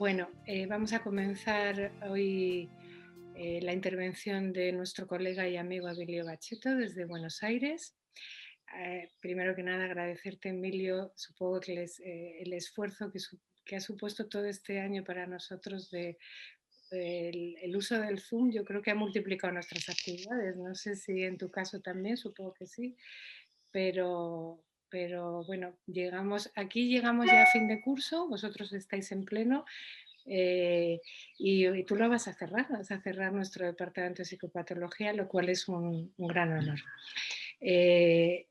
Bueno, vamos a comenzar hoy la intervención de nuestro colega y amigo Emilio Bacheto desde Buenos Aires. Primero que nada, agradecerte, Emilio, supongo que el esfuerzo que ha supuesto todo este año para nosotros el uso del Zoom. Yo creo que ha multiplicado nuestras actividades. No sé si en tu caso también, supongo que sí, pero bueno, aquí llegamos ya a fin de curso, vosotros estáis en pleno. Y tú lo vas a cerrar nuestro departamento de psicopatología, lo cual es un gran honor.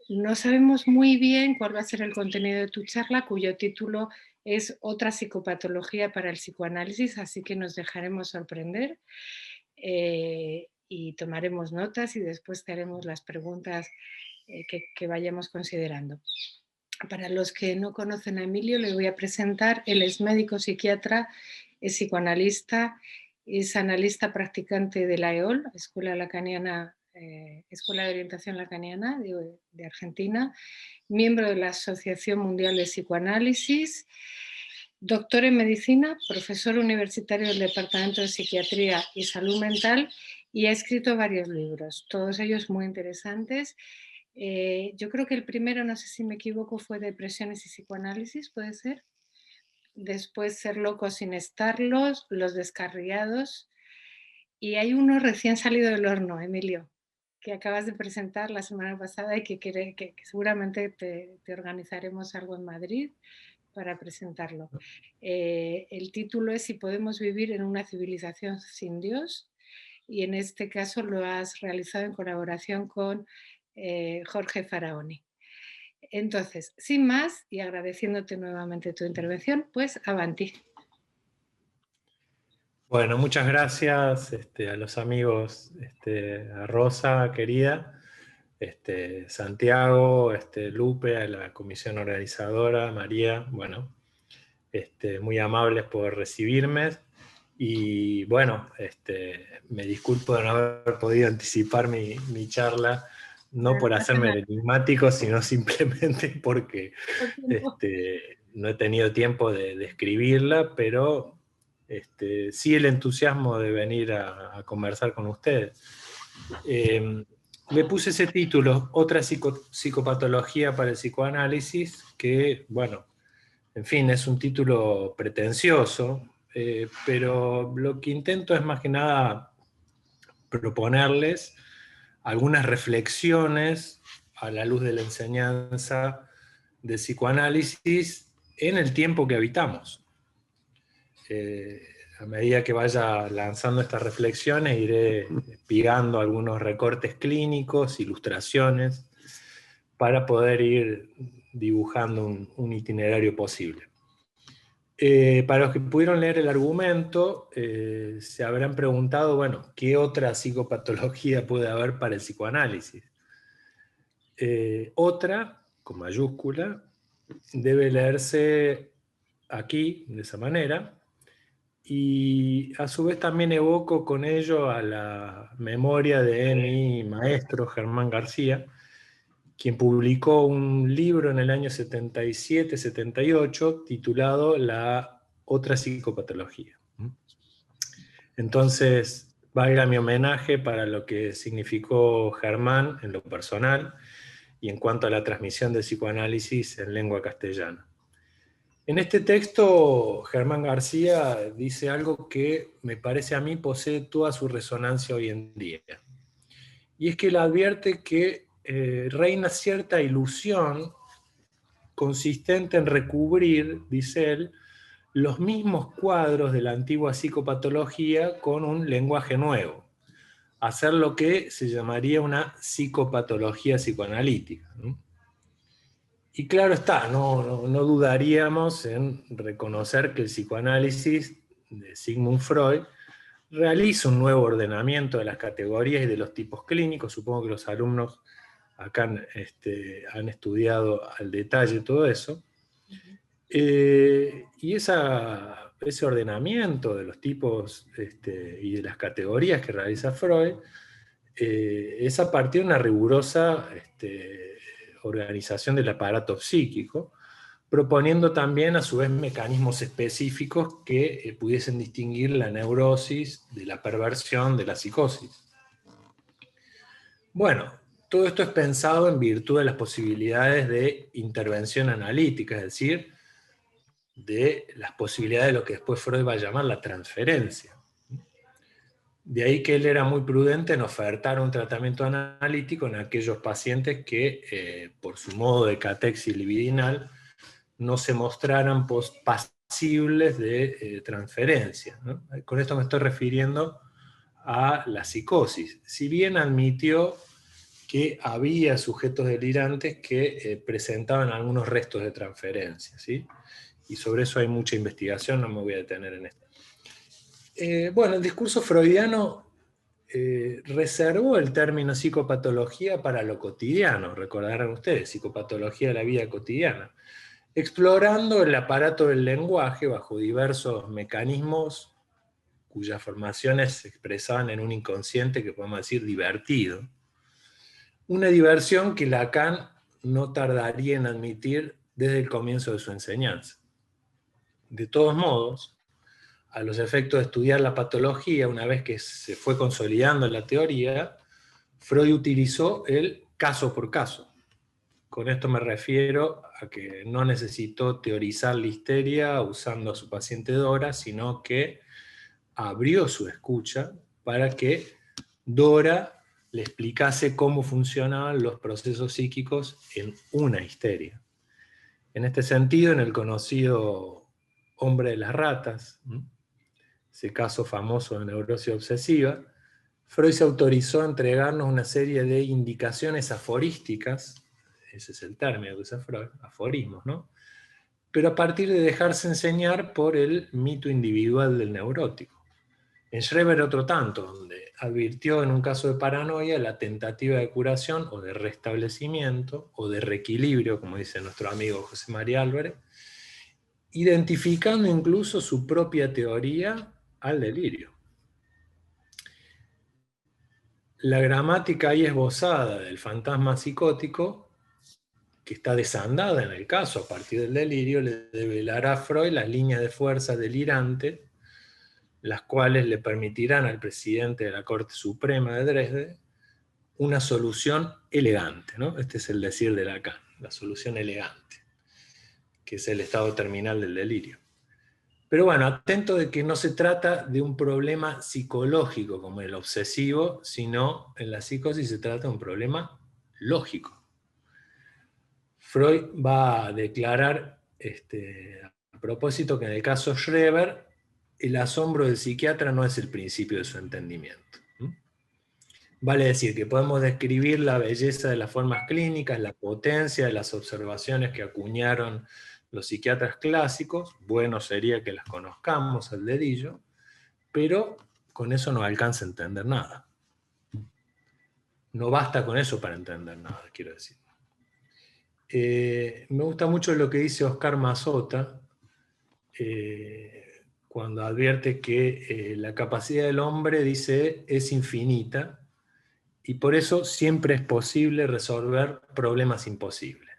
No sabemos muy bien cuál va a ser el contenido de tu charla, cuyo título es Otra psicopatología para el psicoanálisis, así que nos dejaremos sorprender y tomaremos notas y después te haremos las preguntas que vayamos considerando. Para los que no conocen a Emilio, le voy a presentar. Él es médico psiquiatra, es psicoanalista, es analista practicante de la EOL, Escuela Lacaniana, Escuela de Orientación Lacaniana de Argentina, miembro de la Asociación Mundial de Psicoanálisis, doctor en medicina, profesor universitario del Departamento de Psiquiatría y Salud Mental, y ha escrito varios libros, todos ellos muy interesantes. Yo creo que el primero, no sé si me equivoco, fue Depresiones y Psicoanálisis, ¿puede ser? Después Ser loco sin estarlos, Los descarriados, y hay uno recién salido del horno, Emilio, que acabas de presentar la semana pasada y que seguramente te organizaremos algo en Madrid para presentarlo. El título es Si podemos vivir en una civilización sin Dios, y en este caso lo has realizado en colaboración con Jorge Faraoni. Entonces, sin más, y agradeciéndote nuevamente tu intervención, pues avanti. Bueno, muchas gracias a los amigos, a Rosa, querida, Santiago, Lupe, a la comisión organizadora, María, bueno, muy amables por recibirme. Y bueno, me disculpo de no haber podido anticipar mi charla, no por hacerme el enigmático, sino simplemente porque no he tenido tiempo de escribirla, pero sí el entusiasmo de venir a conversar con ustedes. Le puse ese título, Otra psicopatología para el psicoanálisis, que, bueno, en fin, es un título pretencioso, pero lo que intento es más que nada proponerles algunas reflexiones a la luz de la enseñanza de psicoanálisis en el tiempo que habitamos. A medida que vaya lanzando estas reflexiones, iré pegando algunos recortes clínicos, ilustraciones, para poder ir dibujando un itinerario posible. Para los que pudieron leer el argumento, se habrán preguntado, bueno, ¿qué otra psicopatología puede haber para el psicoanálisis? Otra, con mayúscula, debe leerse aquí, de esa manera, y a su vez también evoco con ello a la memoria de mi maestro Germán García, quien publicó un libro en el año 77-78 titulado La otra psicopatología. Entonces, valga mi homenaje para lo que significó Germán en lo personal y en cuanto a la transmisión del psicoanálisis en lengua castellana. En este texto, Germán García dice algo que me parece a mí posee toda su resonancia hoy en día. Y es que él advierte que reina cierta ilusión consistente en recubrir, dice él, los mismos cuadros de la antigua psicopatología con un lenguaje nuevo. Hacer lo que se llamaría una psicopatología psicoanalítica, ¿no? Y claro está, no dudaríamos en reconocer que el psicoanálisis de Sigmund Freud realiza un nuevo ordenamiento de las categorías y de los tipos clínicos. Supongo que los alumnos acá han estudiado al detalle todo eso. Y ese ordenamiento de los tipos y de las categorías que realiza Freud es a partir de una rigurosa organización del aparato psíquico, proponiendo también a su vez mecanismos específicos que pudiesen distinguir la neurosis de la perversión de la psicosis. Bueno, todo esto es pensado en virtud de las posibilidades de intervención analítica, es decir, de las posibilidades de lo que después Freud va a llamar la transferencia. De ahí que él era muy prudente en ofertar un tratamiento analítico en aquellos pacientes que, por su modo de catexis libidinal, no se mostraran pasibles de transferencia, ¿no? Con esto me estoy refiriendo a la psicosis. Si bien admitió que había sujetos delirantes que presentaban algunos restos de transferencia, ¿sí? Y sobre eso hay mucha investigación, no me voy a detener en esto. Bueno, el discurso freudiano reservó el término psicopatología para lo cotidiano, recordarán ustedes, psicopatología de la vida cotidiana, explorando el aparato del lenguaje bajo diversos mecanismos cuyas formaciones se expresaban en un inconsciente que podemos decir divertido. Una diversión que Lacan no tardaría en admitir desde el comienzo de su enseñanza. De todos modos, a los efectos de estudiar la patología, una vez que se fue consolidando la teoría, Freud utilizó el caso por caso. Con esto me refiero a que no necesitó teorizar la histeria usando a su paciente Dora, sino que abrió su escucha para que Dora le explicase cómo funcionaban los procesos psíquicos en una histeria. En este sentido, en el conocido Hombre de las Ratas, ese caso famoso de neurosis obsesiva, Freud se autorizó a entregarnos una serie de indicaciones aforísticas, ese es el término que usa Freud, aforismos, ¿no? Pero a partir de dejarse enseñar por el mito individual del neurótico. En Schreber otro tanto, donde advirtió en un caso de paranoia la tentativa de curación o de restablecimiento o de reequilibrio, como dice nuestro amigo José María Álvarez, identificando incluso su propia teoría al delirio. La gramática ahí esbozada del fantasma psicótico, que está desandada en el caso a partir del delirio, le develará a Freud las líneas de fuerza delirante, las cuales le permitirán al presidente de la Corte Suprema de Dresde una solución elegante, ¿no? Este es el decir de Lacan, la solución elegante, que es el estado terminal del delirio. Pero bueno, atento de que no se trata de un problema psicológico como el obsesivo, sino en la psicosis se trata de un problema lógico. Freud va a declarar a propósito que en el caso Schreber, el asombro del psiquiatra no es el principio de su entendimiento. Vale decir que podemos describir la belleza de las formas clínicas, la potencia de las observaciones que acuñaron los psiquiatras clásicos, bueno sería que las conozcamos al dedillo, pero con eso no alcanza a entender nada. No basta con eso para entender nada, quiero decir. Me gusta mucho lo que dice Oscar Mazota, cuando advierte que la capacidad del hombre, dice, es infinita, y por eso siempre es posible resolver problemas imposibles.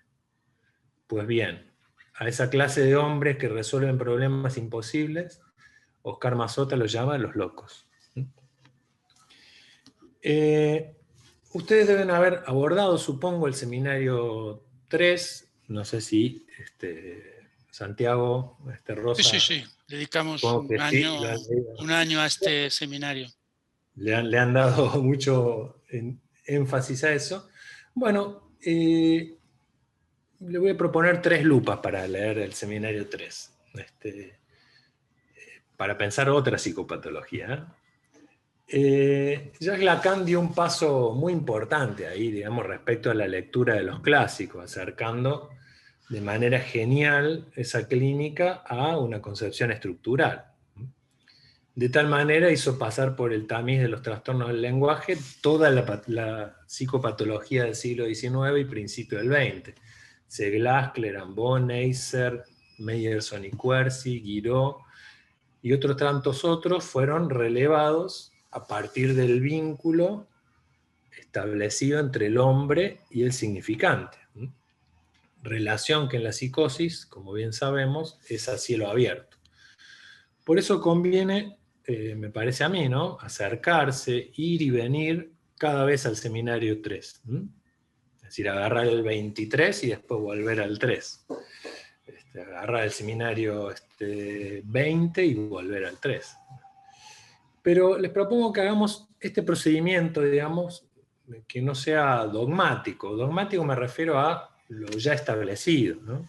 Pues bien, a esa clase de hombres que resuelven problemas imposibles, Oscar Mazota los llama los locos. Ustedes deben haber abordado, supongo, el seminario 3, no sé si Santiago, Rosa... Sí. Dedicamos un año a este seminario. Le han dado mucho énfasis a eso. Bueno, le voy a proponer 3 lupas para leer el seminario 3, para pensar otra psicopatología. Jacques Lacan dio un paso muy importante ahí, digamos, respecto a la lectura de los clásicos, acercando de manera genial esa clínica a una concepción estructural. De tal manera hizo pasar por el tamiz de los trastornos del lenguaje toda la psicopatología del siglo XIX y principio del XX. Seglas, Clerambot, Neisser, Meyerson y Quercy, Guiraud y otros tantos otros fueron relevados a partir del vínculo establecido entre el hombre y el significante. relación que en la psicosis, como bien sabemos, es a cielo abierto. Por eso conviene, me parece a mí, ¿no?, acercarse, ir y venir cada vez al seminario 3. Es decir, agarrar el 23 y después volver al 3. Agarrar el seminario 20 y volver al 3. Pero les propongo que hagamos este procedimiento, digamos, que no sea dogmático. Dogmático me refiero a lo ya establecido, ¿no?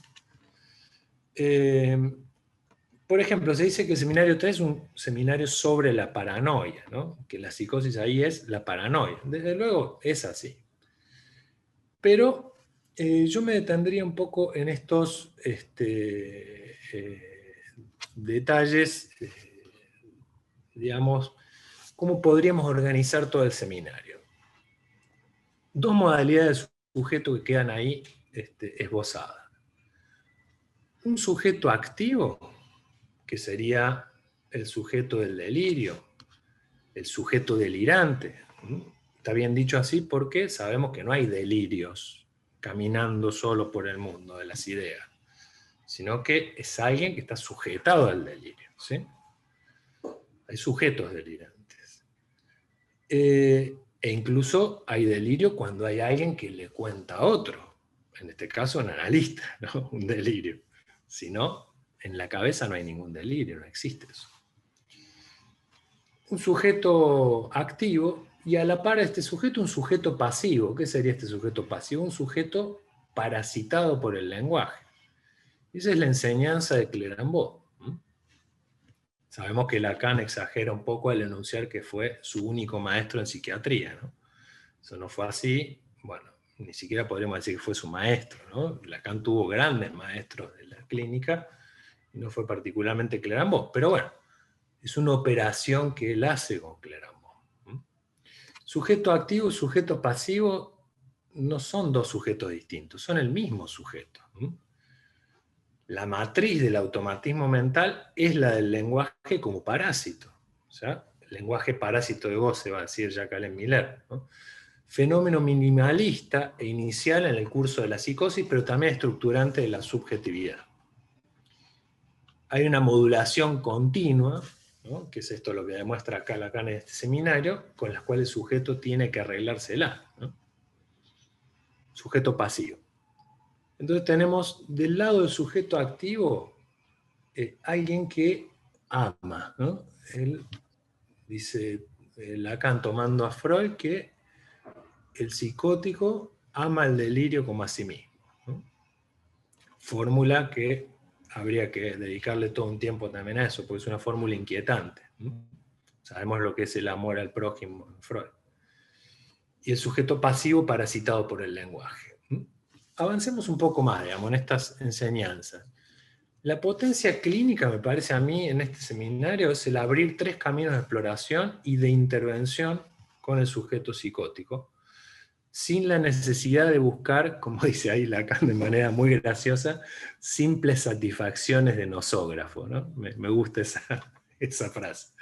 Por ejemplo, se dice que el seminario 3 es un seminario sobre la paranoia, ¿no? Que la psicosis ahí es la paranoia. Desde luego es así. Pero yo me detendría un poco en estos detalles, digamos, cómo podríamos organizar todo el seminario. Dos modalidades de sujeto que quedan ahí esbozadas. Un sujeto activo, que sería el sujeto del delirio, el sujeto delirante. Está bien dicho así porque sabemos que no hay delirios caminando solo por el mundo de las ideas, sino que es alguien que está sujetado al delirio, ¿sí? Hay sujetos delirantes. E incluso hay delirio cuando hay alguien que le cuenta a otro. En este caso, un analista, ¿no? Un delirio. Si no, en la cabeza no hay ningún delirio, no existe eso. Un sujeto activo, y a la par de este sujeto, un sujeto pasivo. ¿Qué sería este sujeto pasivo? Un sujeto parasitado por el lenguaje. Esa es la enseñanza de Clérambault. Sabemos que Lacan exagera un poco al enunciar que fue su único maestro en psiquiatría, ¿no? Eso no fue así, bueno, ni siquiera podríamos decir que fue su maestro, ¿no? Lacan tuvo grandes maestros de la clínica, y no fue particularmente Clérambault, pero bueno, es una operación que él hace con Clérambault. Sujeto activo y sujeto pasivo no son dos sujetos distintos, son el mismo sujeto. La matriz del automatismo mental es la del lenguaje como parásito. O sea, el lenguaje parásito de goce, va a decir Jacques Miller, ¿no? Fenómeno minimalista e inicial en el curso de la psicosis, pero también estructurante de la subjetividad. Hay una modulación continua, ¿no?, que es esto lo que demuestra acá Lacan en este seminario, con las cuales el sujeto tiene que arreglársela, ¿no? Sujeto pasivo. Entonces tenemos del lado del sujeto activo alguien que ama, ¿no? Él dice, Lacan tomando a Freud, que el psicótico ama el delirio como a sí mismo, ¿no? Fórmula que habría que dedicarle todo un tiempo también a eso, porque es una fórmula inquietante, ¿no? Sabemos lo que es el amor al prójimo en Freud. Y el sujeto pasivo parasitado por el lenguaje. Avancemos un poco más, digamos, en estas enseñanzas. La potencia clínica, me parece a mí, en este seminario, es el abrir 3 caminos de exploración y de intervención con el sujeto psicótico, sin la necesidad de buscar, como dice ahí Lacan de manera muy graciosa, simples satisfacciones de nosógrafo, ¿no? Me gusta esa frase.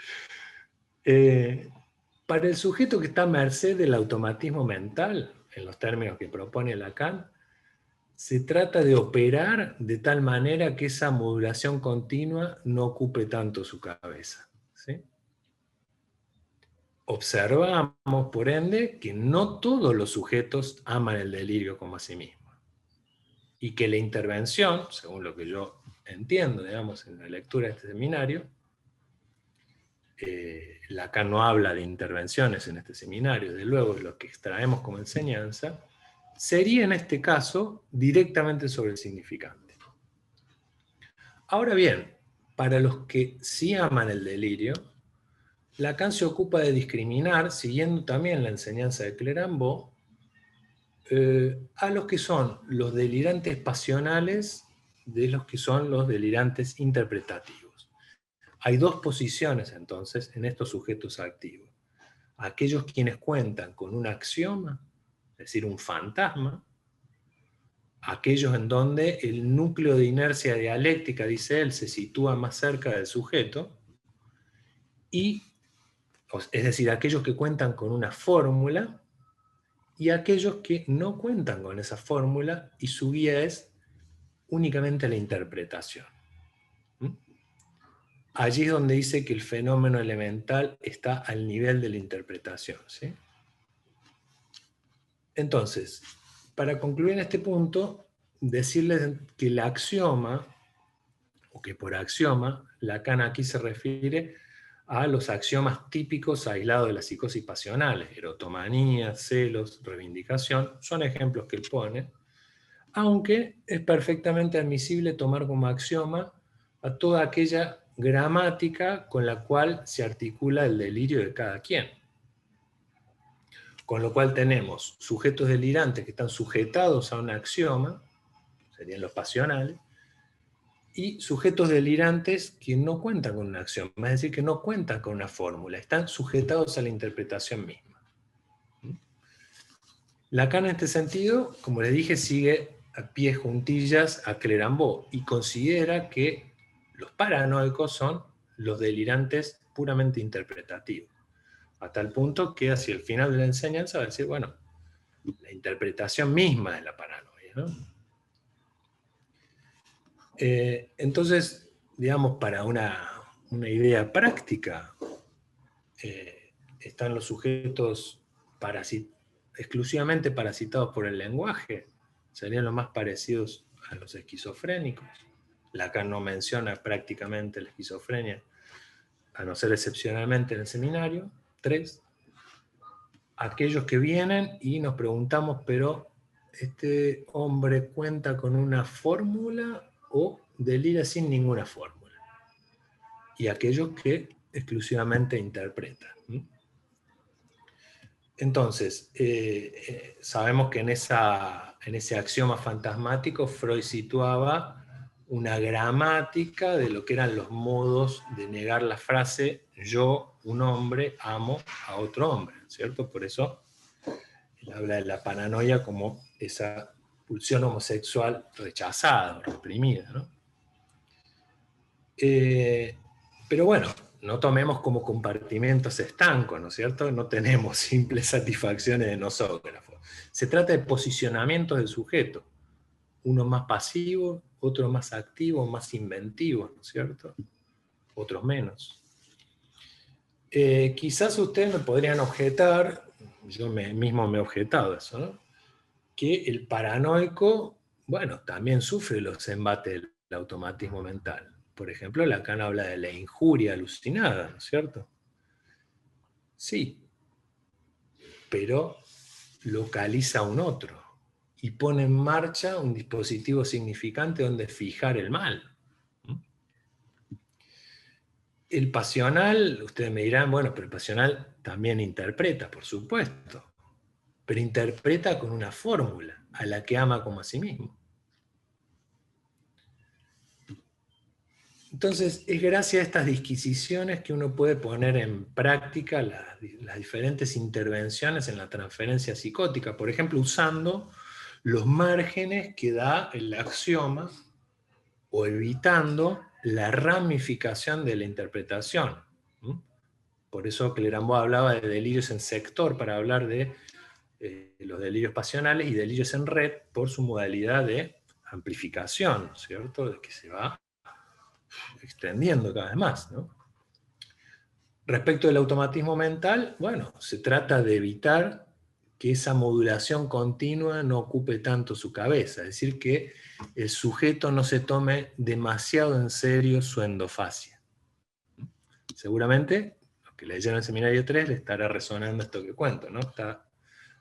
Para el sujeto que está a merced del automatismo mental, en los términos que propone Lacan, se trata de operar de tal manera que esa modulación continua no ocupe tanto su cabeza, ¿sí? Observamos, por ende, que no todos los sujetos aman el delirio como a sí mismos. Y que la intervención, según lo que yo entiendo, digamos, en la lectura de este seminario, Lacan no habla de intervenciones en este seminario, de luego lo que extraemos como enseñanza, sería en este caso directamente sobre el significante. Ahora bien, para los que sí aman el delirio, Lacan se ocupa de discriminar, siguiendo también la enseñanza de Clérambault, a los que son los delirantes pasionales de los que son los delirantes interpretativos. Hay dos posiciones entonces en estos sujetos activos. Aquellos quienes cuentan con un axioma, es decir, un fantasma, aquellos en donde el núcleo de inercia dialéctica, dice él, se sitúa más cerca del sujeto, y, es decir, aquellos que cuentan con una fórmula, y aquellos que no cuentan con esa fórmula, y su guía es únicamente a la interpretación. Allí es donde dice que el fenómeno elemental está al nivel de la interpretación, ¿sí? Entonces, para concluir en este punto, decirles que el axioma, o que por axioma, Lacan aquí se refiere a los axiomas típicos aislados de la psicosis pasionales, erotomanía, celos, reivindicación, son ejemplos que él pone, aunque es perfectamente admisible tomar como axioma a toda aquella gramática con la cual se articula el delirio de cada quien. Con lo cual tenemos sujetos delirantes que están sujetados a un axioma, serían los pasionales, y sujetos delirantes que no cuentan con un axioma, es decir, que no cuentan con una fórmula, están sujetados a la interpretación misma. Lacan en este sentido, como les dije, sigue a pie juntillas a Clérambault y considera que los paranoicos son los delirantes puramente interpretativos. A tal punto que hacia el final de la enseñanza va a decir, bueno, la interpretación misma es la paranoia, ¿no? Entonces, digamos, para una idea práctica, están los sujetos exclusivamente parasitados por el lenguaje, serían los más parecidos a los esquizofrénicos. Lacan no menciona prácticamente la esquizofrenia, a no ser excepcionalmente en el seminario. 3, aquellos que vienen y nos preguntamos, pero ¿este hombre cuenta con una fórmula o delira sin ninguna fórmula? Y aquellos que exclusivamente interpretan. Entonces, sabemos que en ese axioma fantasmático Freud situaba una gramática de lo que eran los modos de negar la frase yo, un hombre, amo a otro hombre, ¿cierto? Por eso él habla de la paranoia como esa pulsión homosexual rechazada o reprimida, ¿no? Pero bueno, no tomemos como compartimentos estancos, ¿no es cierto? No tenemos simples satisfacciones de nosógrafos. Se trata de posicionamientos del sujeto, uno más pasivo, otro más activo, más inventivo, ¿no es cierto? Otros menos. Quizás ustedes me podrían objetar, yo mismo me he objetado eso, ¿no? Que el paranoico, bueno, también sufre los embates del automatismo mental. Por ejemplo, Lacan habla de la injuria alucinada, ¿no es cierto? Sí, pero localiza a un otro y pone en marcha un dispositivo significante donde fijar el mal. El pasional, ustedes me dirán, bueno, pero el pasional también interpreta, por supuesto, pero interpreta con una fórmula, a la que ama como a sí mismo. Entonces, es gracias a estas disquisiciones que uno puede poner en práctica las diferentes intervenciones en la transferencia psicótica, por ejemplo, usando los márgenes que da el axioma o evitando la ramificación de la interpretación. Por eso Clérambault hablaba de delirios en sector para hablar de los delirios pasionales y delirios en red por su modalidad de amplificación, ¿cierto? De que se va extendiendo cada vez más, ¿no? Respecto del automatismo mental, bueno, se trata de evitar que esa modulación continua no ocupe tanto su cabeza, es decir, que el sujeto no se tome demasiado en serio su endofasia. Seguramente, los que leyeron el seminario 3 le estará resonando esto que cuento, ¿no? Está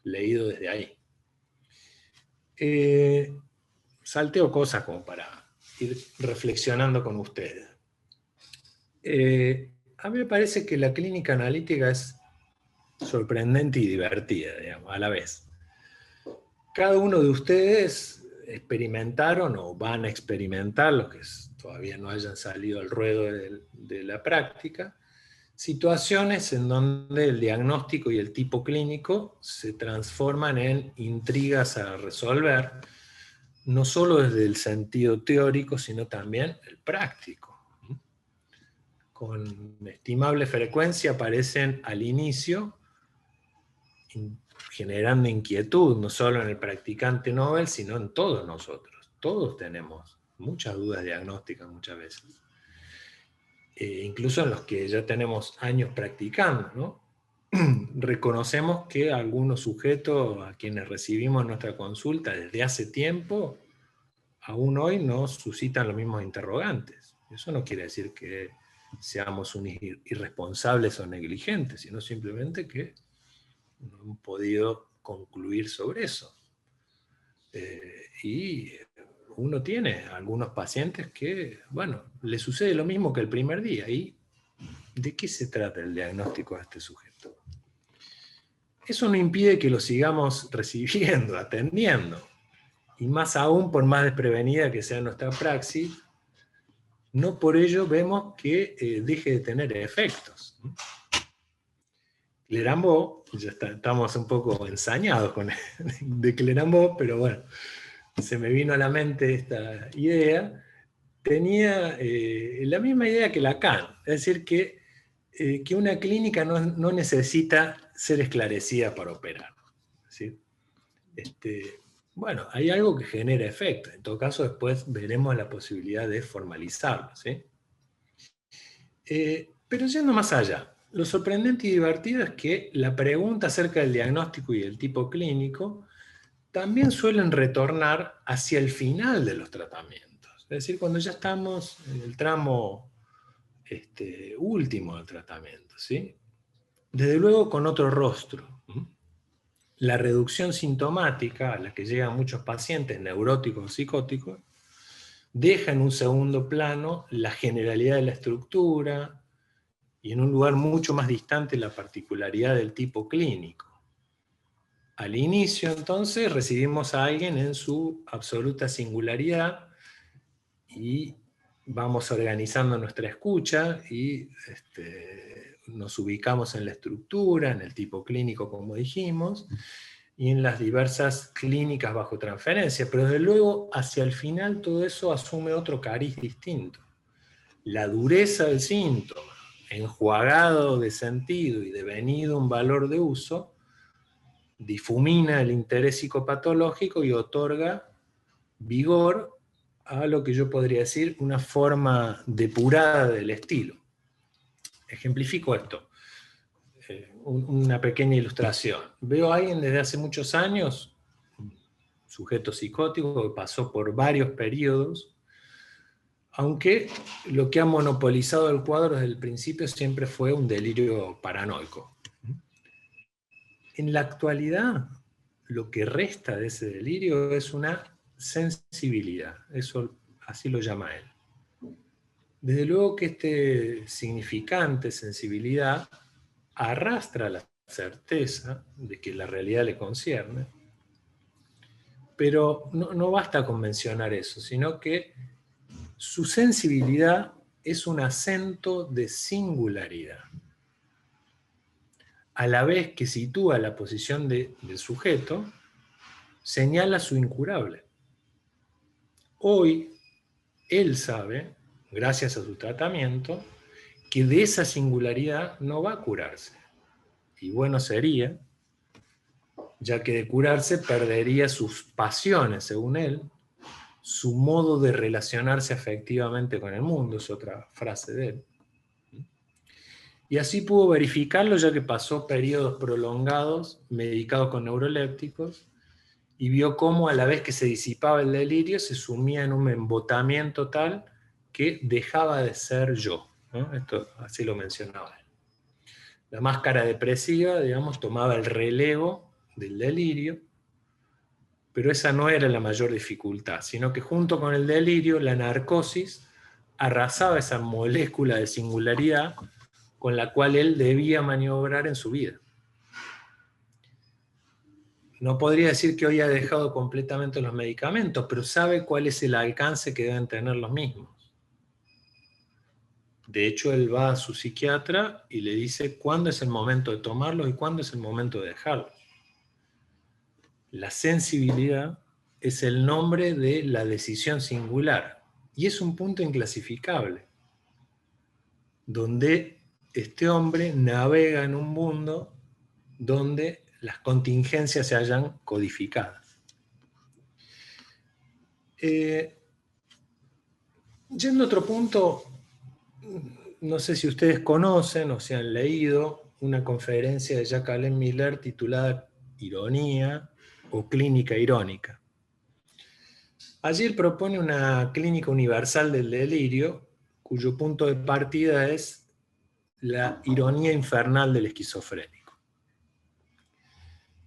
leído desde ahí. Salteo cosas como para ir reflexionando con ustedes. A mí me parece que la clínica analítica es sorprendente y divertida, digamos, a la vez. Cada uno de ustedes experimentaron o van a experimentar, los que todavía no hayan salido al ruedo de la práctica, situaciones en donde el diagnóstico y el tipo clínico se transforman en intrigas a resolver, no solo desde el sentido teórico, sino también el práctico. Con estimable frecuencia aparecen al inicio, generando inquietud, no solo en el practicante novel, sino en todos nosotros. Todos tenemos muchas dudas diagnósticas muchas veces. Incluso en los que ya tenemos años practicando, ¿no? Reconocemos que algunos sujetos a quienes recibimos nuestra consulta desde hace tiempo, aún hoy nos suscitan los mismos interrogantes. Eso no quiere decir que seamos irresponsables o negligentes, sino simplemente que no hemos podido concluir sobre eso. Y uno tiene algunos pacientes que, bueno, le sucede lo mismo que el primer día. ¿Y de qué se trata el diagnóstico de este sujeto? Eso no impide que lo sigamos recibiendo, atendiendo. Y más aún, por más desprevenida que sea nuestra praxis, no por ello vemos que deje de tener efectos. Clerambault, ya estamos un poco ensañados con de Clerambault, pero bueno, se me vino a la mente esta idea, tenía la misma idea que Lacan, es decir, que una clínica no necesita ser esclarecida para operar. ¿Sí? Bueno, hay algo que genera efecto, en todo caso después veremos la posibilidad de formalizarlo. ¿Sí? Pero yendo más allá, lo sorprendente y divertido es que la pregunta acerca del diagnóstico y del tipo clínico también suelen retornar hacia el final de los tratamientos. Es decir, cuando ya estamos en el tramo último del tratamiento. ¿Sí? Desde luego con otro rostro. La reducción sintomática a la que llegan muchos pacientes neuróticos o psicóticos deja en un segundo plano la generalidad de la estructura y en un lugar mucho más distante la particularidad del tipo clínico. Al inicio, entonces, recibimos a alguien en su absoluta singularidad y vamos organizando nuestra escucha y nos ubicamos en la estructura, en el tipo clínico, como dijimos, y en las diversas clínicas bajo transferencia. Pero desde luego, hacia el final, todo eso asume otro cariz distinto. La dureza del síntoma, enjuagado de sentido y devenido un valor de uso, difumina el interés psicopatológico y otorga vigor a lo que yo podría decir una forma depurada del estilo. Ejemplifico esto. Una pequeña ilustración. Veo a alguien desde hace muchos años, un sujeto psicótico que pasó por varios periodos, aunque lo que ha monopolizado el cuadro desde el principio siempre fue un delirio paranoico. En la actualidad, lo que resta de ese delirio es una sensibilidad, eso así lo llama él. Desde luego que este significante, sensibilidad, arrastra la certeza de que la realidad le concierne, pero no basta con mencionar eso, sino que su sensibilidad es un acento de singularidad. A la vez que sitúa la posición del sujeto, señala su incurable. Hoy, él sabe, gracias a su tratamiento, que de esa singularidad no va a curarse. Y bueno sería, ya que de curarse perdería sus pasiones, según él, su modo de relacionarse afectivamente con el mundo, es otra frase de él. Y así pudo verificarlo, ya que pasó periodos prolongados medicados con neurolépticos y vio cómo a la vez que se disipaba el delirio se sumía en un embotamiento tal que dejaba de ser yo, ¿no? Esto así lo mencionaba él. La máscara depresiva, digamos, tomaba el relevo del delirio, pero esa no era la mayor dificultad, sino que junto con el delirio, la narcosis arrasaba esa molécula de singularidad con la cual él debía maniobrar en su vida. No podría decir que hoy ha dejado completamente los medicamentos, pero sabe cuál es el alcance que deben tener los mismos. De hecho, él va a su psiquiatra y le dice cuándo es el momento de tomarlos y cuándo es el momento de dejarlos. La sensibilidad es el nombre de la decisión singular y es un punto inclasificable, donde este hombre navega en un mundo donde las contingencias se hallan codificadas. Yendo a otro punto, no sé si ustedes conocen o si han leído una conferencia de Jacques-Alain Miller titulada Ironía o Clínica Irónica. Allí él propone una clínica universal del delirio, cuyo punto de partida es la ironía infernal del esquizofrénico.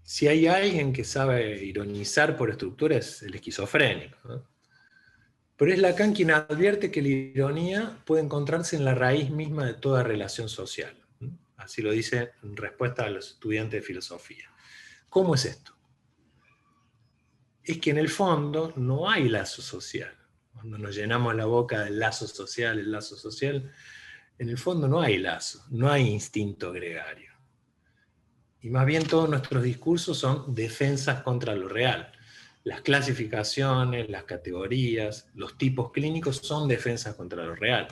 Si hay alguien que sabe ironizar por estructura es el esquizofrénico, ¿no? Pero es Lacan quien advierte que la ironía puede encontrarse en la raíz misma de toda relación social. Así lo dice en respuesta a los estudiantes de filosofía. ¿Cómo es esto? Es que en el fondo no hay lazo social. Cuando nos llenamos la boca del lazo social, en el fondo no hay lazo, no hay instinto gregario. Y más bien todos nuestros discursos son defensas contra lo real. Las clasificaciones, las categorías, los tipos clínicos son defensas contra lo real.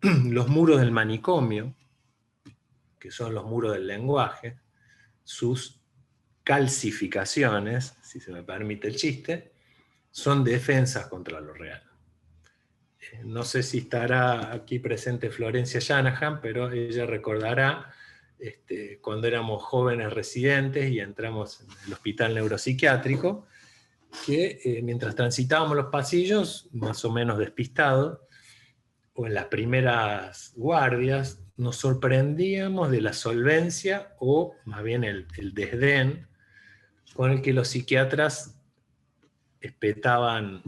Los muros del manicomio, que son los muros del lenguaje, sus calcificaciones, si se me permite el chiste, son defensas contra lo real. No sé si estará aquí presente Florencia Shanahan, pero ella recordará cuando éramos jóvenes residentes y entramos en el hospital neuropsiquiátrico, que mientras transitábamos los pasillos, más o menos despistados, o en las primeras guardias, nos sorprendíamos de la solvencia, o más bien el desdén, con el que los psiquiatras espetaban,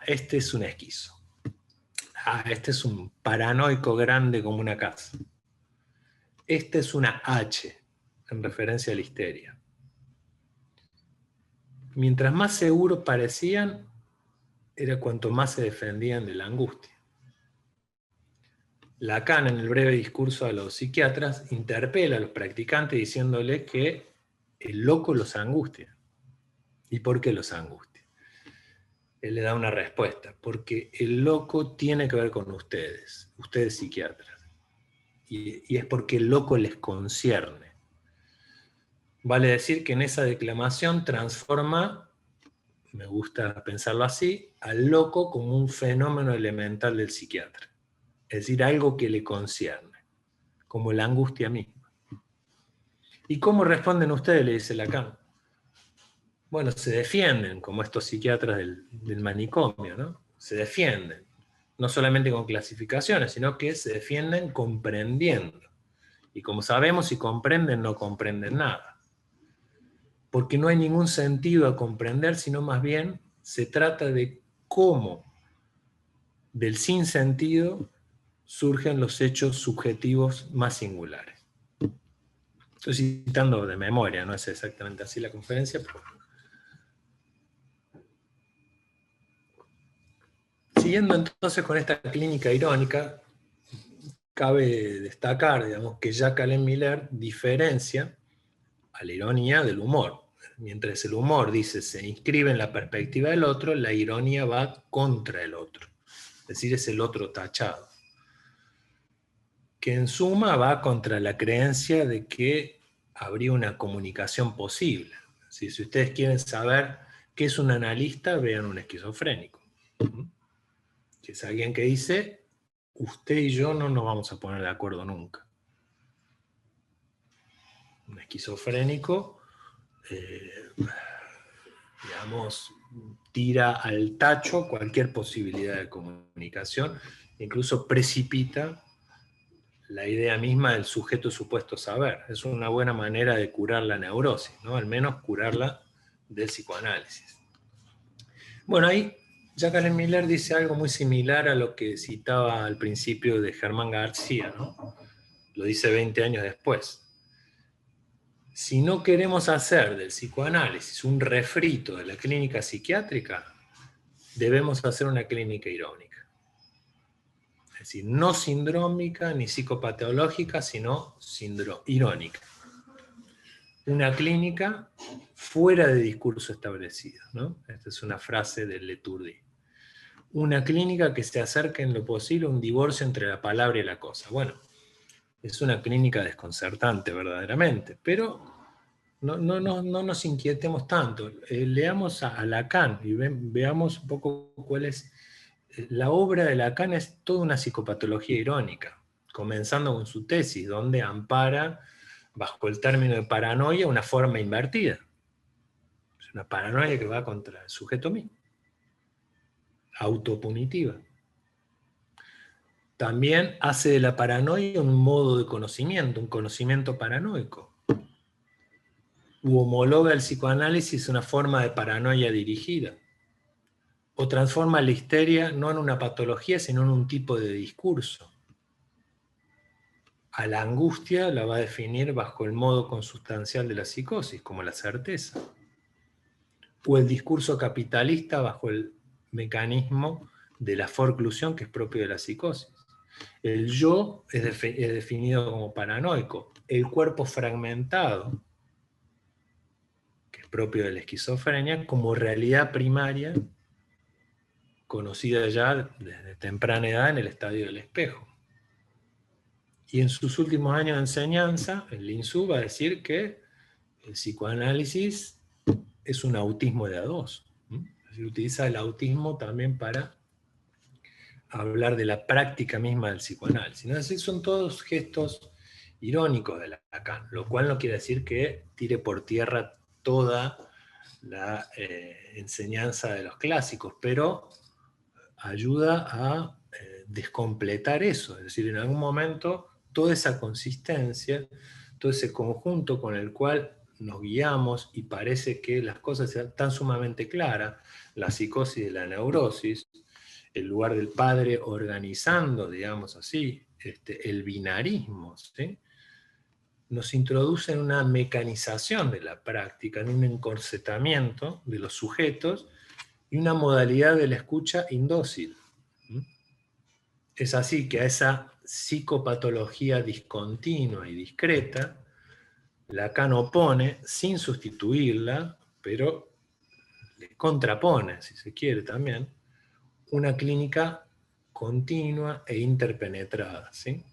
este es un esquizo, este es un paranoico grande como una casa, este es una H, en referencia a la histeria. Mientras más seguros parecían, era cuanto más se defendían de la angustia. Lacan, en el breve discurso a los psiquiatras, interpela a los practicantes diciéndoles que el loco los angustia. ¿Y por qué los angustia? Él le da una respuesta, porque el loco tiene que ver con ustedes psiquiatras, y es porque el loco les concierne. Vale decir que en esa declamación transforma, me gusta pensarlo así, al loco como un fenómeno elemental del psiquiatra, es decir, algo que le concierne, como la angustia misma. ¿Y cómo responden ustedes?, le dice Lacan. Bueno, se defienden, como estos psiquiatras del manicomio, ¿no? Se defienden, no solamente con clasificaciones, sino que se defienden comprendiendo. Y como sabemos, si comprenden, no comprenden nada. Porque no hay ningún sentido a comprender, sino más bien se trata de cómo del sinsentido surgen los hechos subjetivos más singulares. Estoy citando de memoria, no es exactamente así la conferencia, pero... Siguiendo entonces con esta clínica irónica, cabe destacar, digamos, que Jacques-Alain Miller diferencia a la ironía del humor. Mientras el humor, dice, se inscribe en la perspectiva del otro, la ironía va contra el otro. Es decir, es el otro tachado. Que en suma va contra la creencia de que habría una comunicación posible. Si ustedes quieren saber qué es un analista, vean un esquizofrénico. Que es alguien que dice, usted y yo no nos vamos a poner de acuerdo nunca. Un esquizofrénico, digamos, tira al tacho cualquier posibilidad de comunicación, incluso precipita la idea misma del sujeto supuesto saber. Es una buena manera de curar la neurosis, ¿no? Al menos curarla del psicoanálisis. Bueno, ahí Jacques-Alain Miller dice algo muy similar a lo que citaba al principio de Germán García, ¿no? Lo dice 20 años después. Si no queremos hacer del psicoanálisis un refrito de la clínica psiquiátrica, debemos hacer una clínica irónica. Es decir, no sindrómica ni psicopatológica, sino irónica. Una clínica fuera de discurso establecido, ¿no? Esta es una frase de Leturdi. Una clínica que se acerque en lo posible a un divorcio entre la palabra y la cosa. Bueno, es una clínica desconcertante verdaderamente, pero no nos inquietemos tanto. Leamos a Lacan y veamos un poco cuál es la obra de Lacan es toda una psicopatología irónica, comenzando con su tesis, donde ampara, bajo el término de paranoia, una forma invertida. Es una paranoia que va contra el sujeto mismo, autopunitiva. También hace de la paranoia un modo de conocimiento, un conocimiento paranoico. U homologa el psicoanálisis una forma de paranoia dirigida. O transforma la histeria no en una patología, sino en un tipo de discurso. A la angustia la va a definir bajo el modo consustancial de la psicosis, como la certeza. O el discurso capitalista bajo el mecanismo de la forclusión que es propio de la psicosis. El yo es definido como paranoico. El cuerpo fragmentado, que es propio de la esquizofrenia, como realidad primaria, conocida ya desde temprana edad en el estadio del espejo. Y en sus últimos años de enseñanza, el Lin Shu va a decir que el psicoanálisis es un autismo de A2. Es decir, utiliza el autismo también para hablar de la práctica misma del psicoanálisis. ¿No? Es decir, son todos gestos irónicos de Lacan, lo cual no quiere decir que tire por tierra toda la enseñanza de los clásicos, pero ayuda a descompletar eso. Es decir, en algún momento toda esa consistencia, todo ese conjunto con el cual nos guiamos y parece que las cosas están sumamente claras, la psicosis y la neurosis, el lugar del padre organizando, digamos así, el binarismo, ¿sí? Nos introduce en una mecanización de la práctica, en un encorsetamiento de los sujetos y una modalidad de la escucha indócil. Es así que a esa psicopatología discontinua y discreta, Lacan opone, sin sustituirla, pero le contrapone, si se quiere también, una clínica continua e interpenetrada, ¿sí?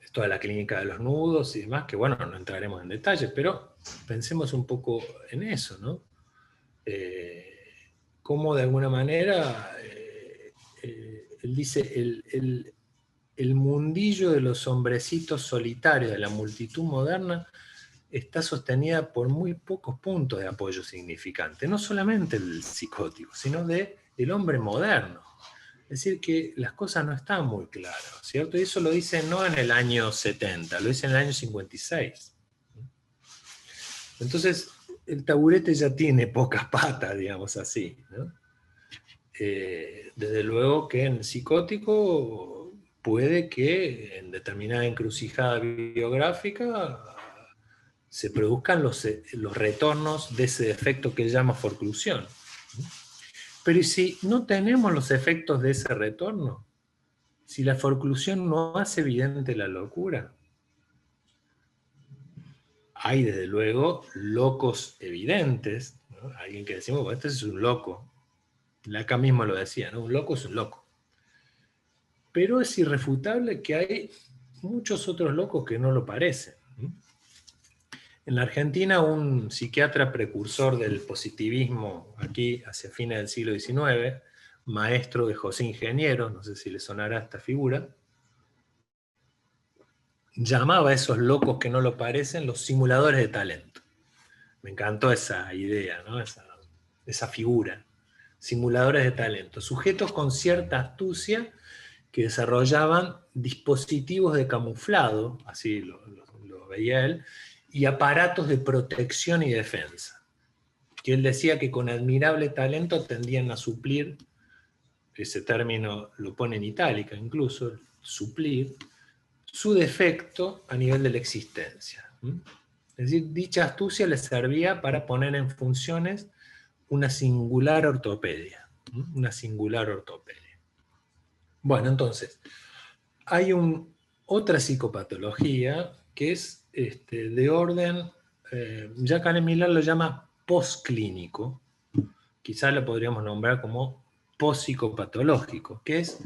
Es toda la clínica de los nudos y demás, que bueno, no entraremos en detalle, pero pensemos un poco en eso, ¿no? Cómo de alguna manera, él dice, el mundillo de los hombrecitos solitarios de la multitud moderna está sostenida por muy pocos puntos de apoyo significante, no solamente el psicótico, sino del hombre moderno. Es decir, que las cosas no están muy claras, ¿cierto? Y eso lo dice no en el año 70, lo dice en el año 56. Entonces, el taburete ya tiene pocas patas, digamos así, ¿no? Desde luego que en el psicótico puede que en determinada encrucijada biográfica se produzcan los retornos de ese efecto que él llama forclusión. Pero ¿y si no tenemos los efectos de ese retorno? Si la forclusión no hace evidente la locura. Hay desde luego locos evidentes, ¿no? Alguien que decimos, bueno, este es un loco. Lacan mismo lo decía, ¿no? Un loco es un loco. Pero es irrefutable que hay muchos otros locos que no lo parecen. En la Argentina, un psiquiatra precursor del positivismo, aquí hacia fines del siglo XIX, maestro de José Ingeniero, no sé si le sonará esta figura, llamaba a esos locos que no lo parecen los simuladores de talento. Me encantó esa idea, ¿no? esa figura. Simuladores de talento, sujetos con cierta astucia que desarrollaban dispositivos de camuflado, así lo veía él, y aparatos de protección y defensa, que él decía que con admirable talento tendían a suplir, ese término lo pone en itálica incluso, suplir, su defecto a nivel de la existencia. Es decir, dicha astucia les servía para poner en funciones una singular ortopedia. Una singular ortopedia. Bueno, entonces, hay otra psicopatología que es de orden, Jacques Miller lo llama postclínico, quizás lo podríamos nombrar como pospsicopatológico, que es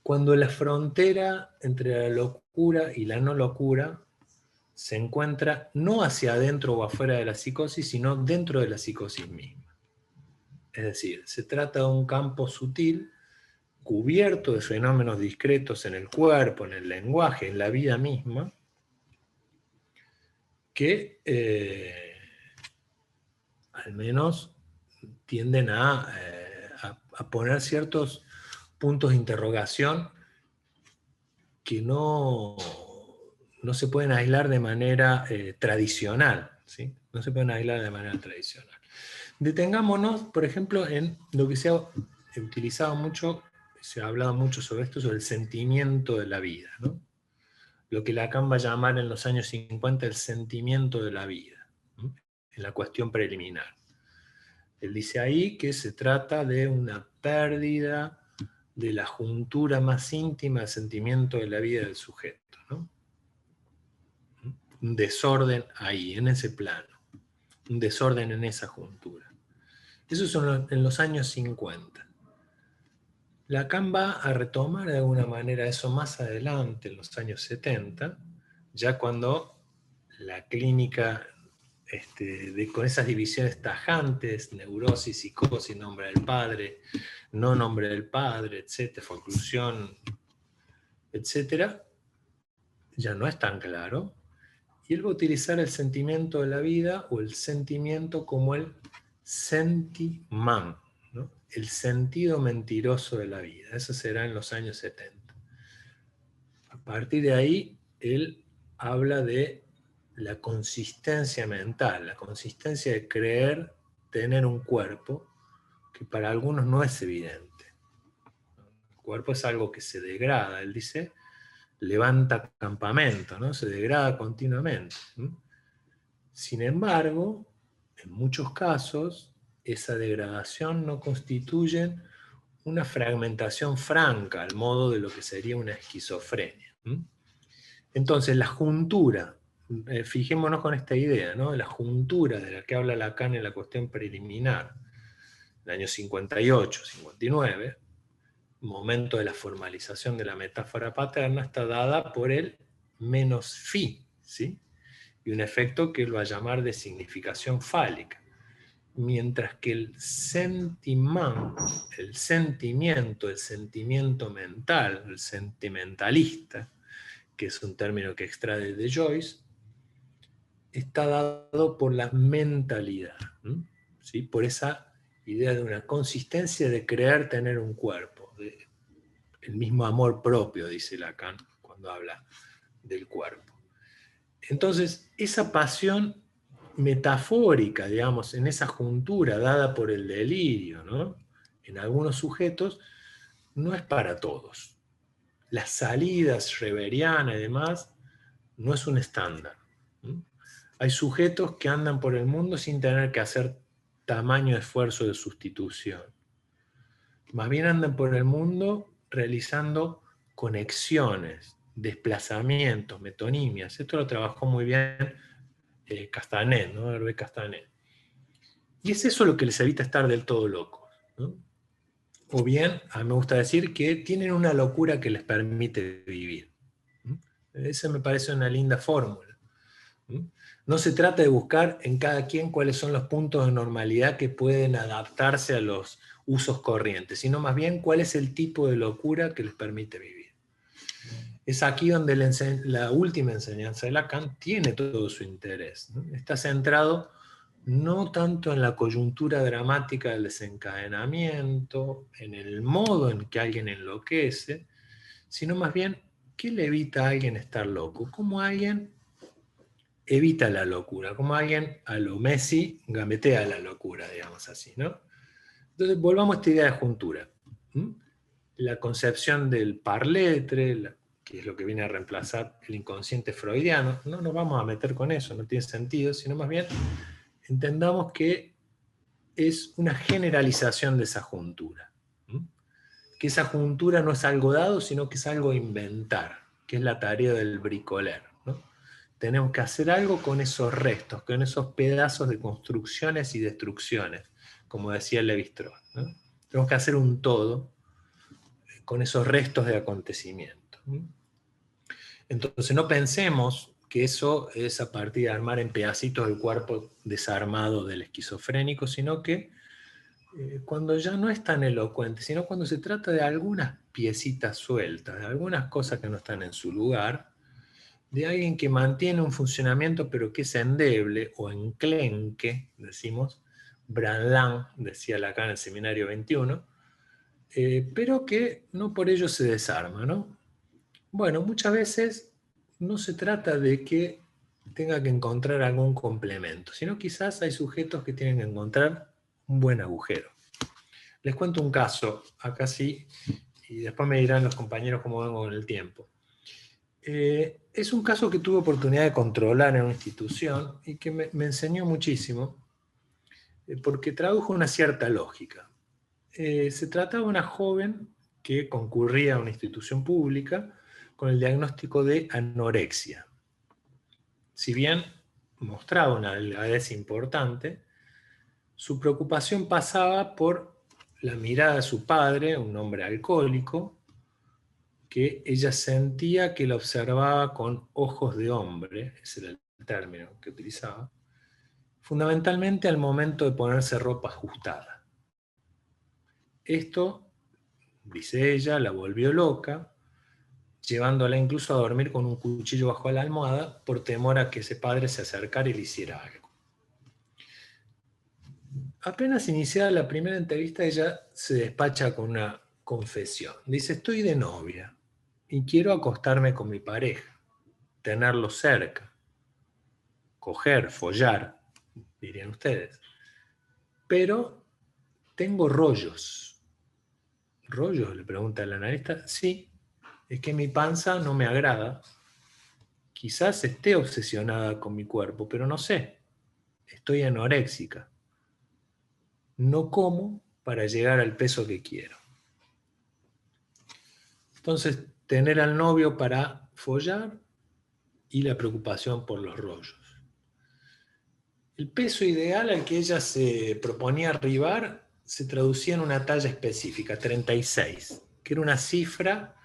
cuando la frontera entre la locura y la no locura se encuentra no hacia adentro o afuera de la psicosis, sino dentro de la psicosis misma. Es decir, se trata de un campo sutil, cubierto de fenómenos discretos en el cuerpo, en el lenguaje, en la vida misma, que al menos tienden a poner ciertos puntos de interrogación que no se pueden aislar de manera tradicional, ¿sí? No se pueden aislar de manera tradicional. Detengámonos, por ejemplo, en lo que se ha utilizado mucho, se ha hablado mucho sobre esto, sobre el sentimiento de la vida, ¿no? Lo que Lacan va a llamar en los años 50 el sentimiento de la vida, ¿no? En la cuestión preliminar. Él dice ahí que se trata de una pérdida de la juntura más íntima del sentimiento de la vida del sujeto, ¿no? Un desorden ahí, en ese plano, un desorden en esa juntura. Eso son en los años 50. Lacan va a retomar de alguna manera eso más adelante, en los años 70, ya cuando la clínica, con esas divisiones tajantes, neurosis, psicosis, nombre del padre, no nombre del padre, etcétera, conclusión, etcétera, ya no es tan claro. Y él va a utilizar el sentimiento de la vida o el sentimiento como el sentiment, ¿no? El sentido mentiroso de la vida. Eso será en los años 70. A partir de ahí, él habla de la consistencia mental, la consistencia de creer tener un cuerpo que para algunos no es evidente. El cuerpo es algo que se degrada, él dice, levanta campamento, ¿no? Se degrada continuamente, ¿no? Sin embargo, en muchos casos, esa degradación no constituye una fragmentación franca, al modo de lo que sería una esquizofrenia. Entonces, la juntura, fijémonos con esta idea, ¿no? La juntura de la que habla Lacan en la cuestión preliminar, el año 58, 59, momento de la formalización de la metáfora paterna, está dada por el menos fi, ¿sí? Y un efecto que él va a llamar de significación fálica. Mientras que el sentiment, el sentimiento mental, el sentimentalista, que es un término que extrae de Joyce, está dado por la mentalidad, ¿sí? Por esa idea de una consistencia de creer tener un cuerpo, el mismo amor propio, dice Lacan cuando habla del cuerpo. Entonces, esa pasión metafórica, digamos, en esa juntura dada por el delirio, ¿no? En algunos sujetos, no es para todos. Las salidas schreberianas y demás no es un estándar. Hay sujetos que andan por el mundo sin tener que hacer tamaño esfuerzo de sustitución. Más bien andan por el mundo realizando conexiones, desplazamientos, metonimias. Esto lo trabajó muy bien Castanet, ¿no? Hervé Castanet. Y es eso lo que les evita estar del todo locos, ¿no? O bien, a mí me gusta decir que tienen una locura que les permite vivir. Esa me parece una linda fórmula. No se trata de buscar en cada quien cuáles son los puntos de normalidad que pueden adaptarse a los usos corrientes, sino más bien cuál es el tipo de locura que les permite vivir. Es aquí donde la última enseñanza de Lacan tiene todo su interés, ¿no? Está centrado no tanto en la coyuntura dramática del desencadenamiento, en el modo en que alguien enloquece, sino más bien qué le evita a alguien estar loco, cómo alguien evita la locura, cómo alguien a lo Messi gambetea la locura, digamos así, ¿no? Entonces volvamos a esta idea de juntura. La concepción del parletre, que es lo que viene a reemplazar el inconsciente freudiano, no nos vamos a meter con eso, no tiene sentido, sino más bien entendamos que es una generalización de esa juntura. Que esa juntura no es algo dado, sino que es algo a inventar, que es la tarea del bricoler, ¿no? Tenemos que hacer algo con esos restos, con esos pedazos de construcciones y destrucciones, como decía Lévi-Strauss, ¿no? Tenemos que hacer un todo con esos restos de acontecimiento. Entonces no pensemos que eso es a partir de armar en pedacitos el cuerpo desarmado del esquizofrénico, sino que cuando ya no es tan elocuente, sino cuando se trata de algunas piecitas sueltas, de algunas cosas que no están en su lugar, de alguien que mantiene un funcionamiento pero que es endeble o enclenque, decimos, Branlin decía Lacan en el Seminario 21, pero que no por ello se desarma, ¿no? Bueno, muchas veces no se trata de que tenga que encontrar algún complemento, sino quizás hay sujetos que tienen que encontrar un buen agujero. Les cuento un caso, acá sí, y después me dirán los compañeros cómo vengo con el tiempo. Es un caso que tuve oportunidad de controlar en una institución y que me enseñó muchísimo, porque tradujo una cierta lógica. Se trataba de una joven que concurría a una institución pública con el diagnóstico de anorexia. Si bien mostraba una delgadez importante, su preocupación pasaba por la mirada de su padre, un hombre alcohólico, que ella sentía que la observaba con ojos de hombre, ese era el término que utilizaba, fundamentalmente al momento de ponerse ropa ajustada. Esto, dice ella, la volvió loca, llevándola incluso a dormir con un cuchillo bajo la almohada por temor a que ese padre se acercara y le hiciera algo. Apenas iniciada la primera entrevista, ella se despacha con una confesión. Dice, estoy de novia y quiero acostarme con mi pareja, tenerlo cerca, coger, follar, dirían ustedes. Pero tengo rollos. ¿Rollos?, le pregunta el analista. Sí, es que mi panza no me agrada. Quizás esté obsesionada con mi cuerpo, pero no sé. Estoy anoréxica. No como para llegar al peso que quiero. Entonces, tener al novio para follar y la preocupación por los rollos. El peso ideal al que ella se proponía arribar se traducía en una talla específica, 36, que era una cifra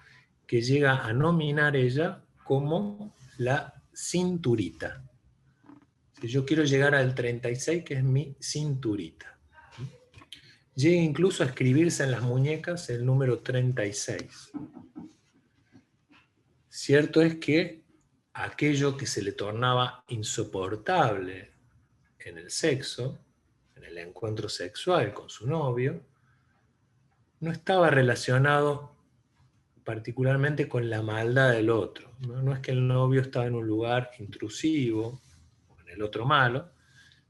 que llega a nominar ella como la cinturita. Si yo quiero llegar al 36, que es mi cinturita. Llega incluso a escribirse en las muñecas el número 36. Cierto es que aquello que se le tornaba insoportable en el sexo, en el encuentro sexual con su novio, no estaba relacionado particularmente con la maldad del otro. No es que el novio estaba en un lugar intrusivo, o en el otro malo,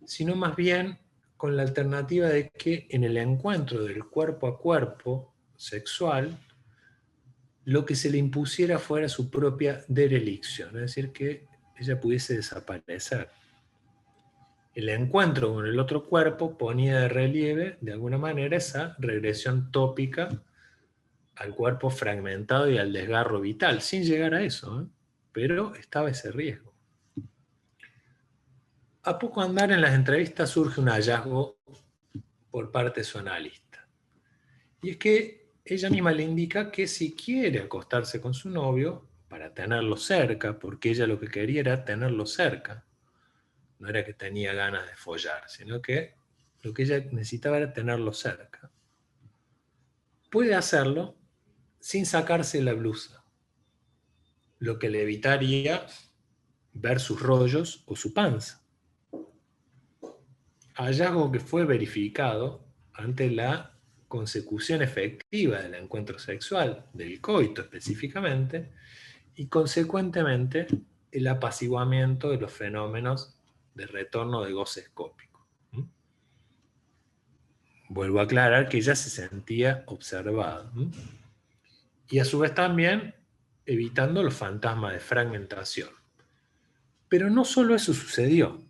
sino más bien con la alternativa de que en el encuentro del cuerpo a cuerpo sexual, lo que se le impusiera fuera su propia derelicción, es decir, que ella pudiese desaparecer. El encuentro con el otro cuerpo ponía de relieve, de alguna manera, esa regresión tópica al cuerpo fragmentado y al desgarro vital, sin llegar a eso, ¿eh? Pero estaba ese riesgo. A poco andar en las entrevistas surge un hallazgo por parte de su analista. Y es que ella misma le indica que si quiere acostarse con su novio, para tenerlo cerca, porque ella lo que quería era tenerlo cerca, no era que tenía ganas de follar, sino que lo que ella necesitaba era tenerlo cerca. Puede hacerlo sin sacarse la blusa, lo que le evitaría ver sus rollos o su panza. Hallazgo que fue verificado ante la consecución efectiva del encuentro sexual, del coito específicamente, y consecuentemente el apaciguamiento de los fenómenos de retorno de goce escópico. Vuelvo a aclarar que ella se sentía observada. Y a su vez también evitando los fantasmas de fragmentación. Pero no solo eso sucedió,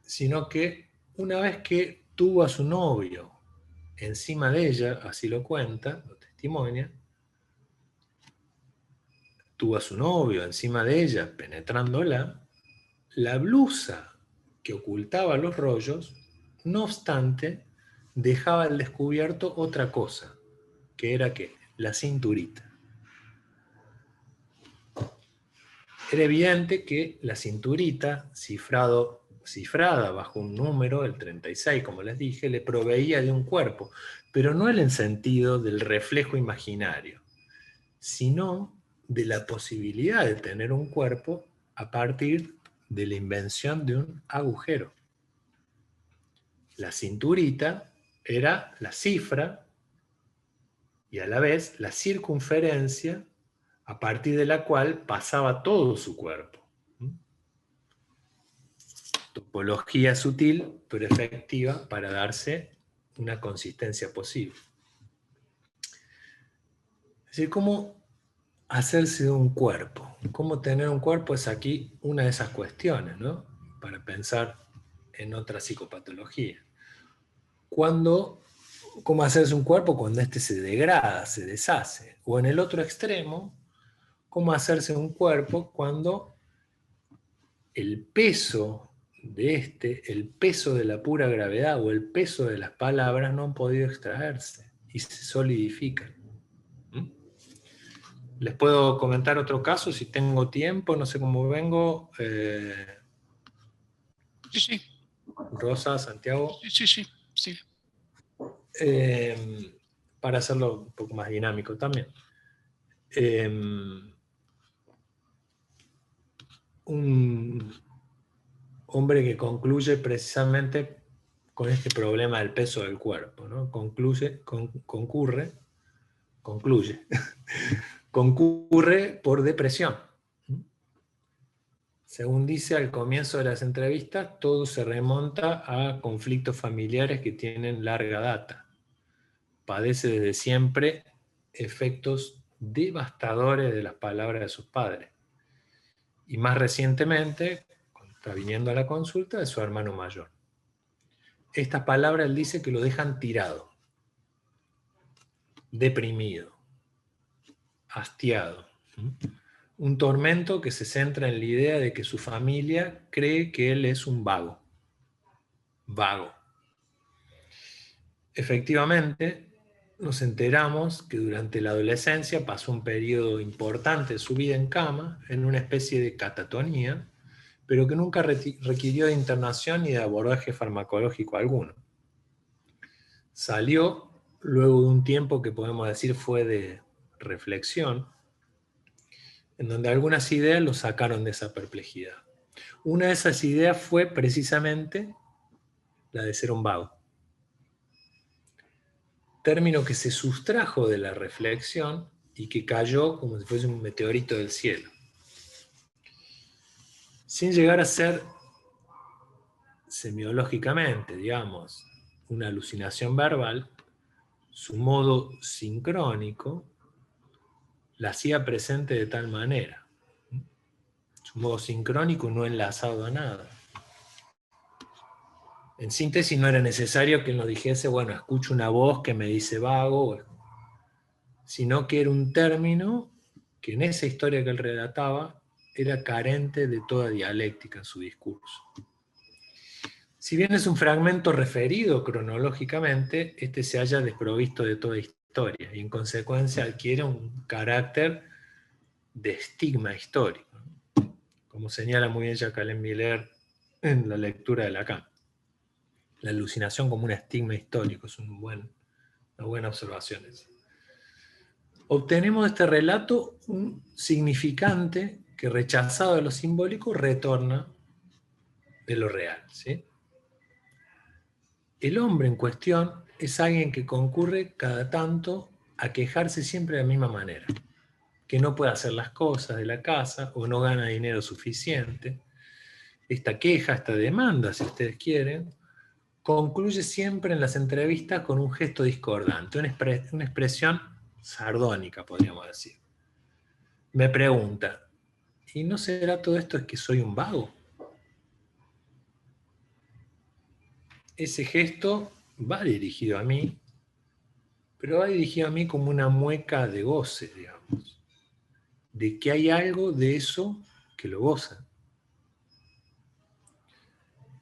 sino que una vez que tuvo a su novio encima de ella, así lo cuenta, lo testimonia, tuvo a su novio encima de ella penetrándola, la blusa que ocultaba los rollos, no obstante, dejaba al descubierto otra cosa, que era ¿qué? La cinturita. Era evidente que la cinturita, cifrado cifrada bajo un número, el 36, como les dije, le proveía de un cuerpo, pero no en el sentido del reflejo imaginario, sino de la posibilidad de tener un cuerpo a partir de la invención de un agujero. La cinturita era la cifra y a la vez la circunferencia a partir de la cual pasaba todo su cuerpo. Topología sutil pero efectiva para darse una consistencia posible. Es decir, ¿cómo hacerse de un cuerpo? ¿Cómo tener un cuerpo? Es aquí una de esas cuestiones, ¿no? Para pensar en otra psicopatología. ¿Cómo hacerse un cuerpo cuando éste se degrada, se deshace? O en el otro extremo, ¿cómo hacerse un cuerpo cuando el peso el peso de la pura gravedad o el peso de las palabras no han podido extraerse y se solidifican? Les puedo comentar otro caso si tengo tiempo, no sé cómo vengo. Sí, sí. Rosa, Santiago. Sí. Para hacerlo un poco más dinámico también. Un hombre que concluye precisamente con este problema del peso del cuerpo, ¿no? Concurre por depresión. Según dice al comienzo de las entrevistas, todo se remonta a conflictos familiares que tienen larga data. Padece desde siempre efectos devastadores de las palabras de sus padres. Y más recientemente, cuando está viniendo a la consulta, de su hermano mayor. Estas palabras él dice que lo dejan tirado, deprimido, hastiado. Un tormento que se centra en la idea de que su familia cree que él es un vago. Vago. Efectivamente, nos enteramos que durante la adolescencia pasó un periodo importante de su vida en cama, en una especie de catatonía, pero que nunca requirió de internación ni de abordaje farmacológico alguno. Salió luego de un tiempo que podemos decir fue de reflexión, en donde algunas ideas lo sacaron de esa perplejidad. Una de esas ideas fue precisamente la de ser un vago. Término que se sustrajo de la reflexión y que cayó como si fuese un meteorito del cielo. Sin llegar a ser semiológicamente, digamos, una alucinación verbal, su modo sincrónico la hacía presente de tal manera. Su modo sincrónico no enlazado a nada. En síntesis, no era necesario que él nos dijese, bueno, escucho una voz que me dice vago, sino que era un término que en esa historia que él relataba era carente de toda dialéctica en su discurso. Si bien es un fragmento referido cronológicamente, este se halla desprovisto de toda historia y en consecuencia adquiere un carácter de estigma histórico, como señala muy bien Jacqueline Miller en la lectura de Lacan. La alucinación como un estigma histórico es una buena observación esa. Obtenemos de este relato un significante que, rechazado de lo simbólico, retorna de lo real, ¿sí? El hombre en cuestión es alguien que concurre cada tanto a quejarse siempre de la misma manera, que no puede hacer las cosas de la casa o no gana dinero suficiente. Esta queja, esta demanda, si ustedes quieren, concluye siempre en las entrevistas con un gesto discordante, una expresión sardónica, podríamos decir. Me pregunta, ¿y no será todo esto es que soy un vago? Ese gesto va dirigido a mí, pero va dirigido a mí como una mueca de goce, digamos, de que hay algo de eso que lo goza.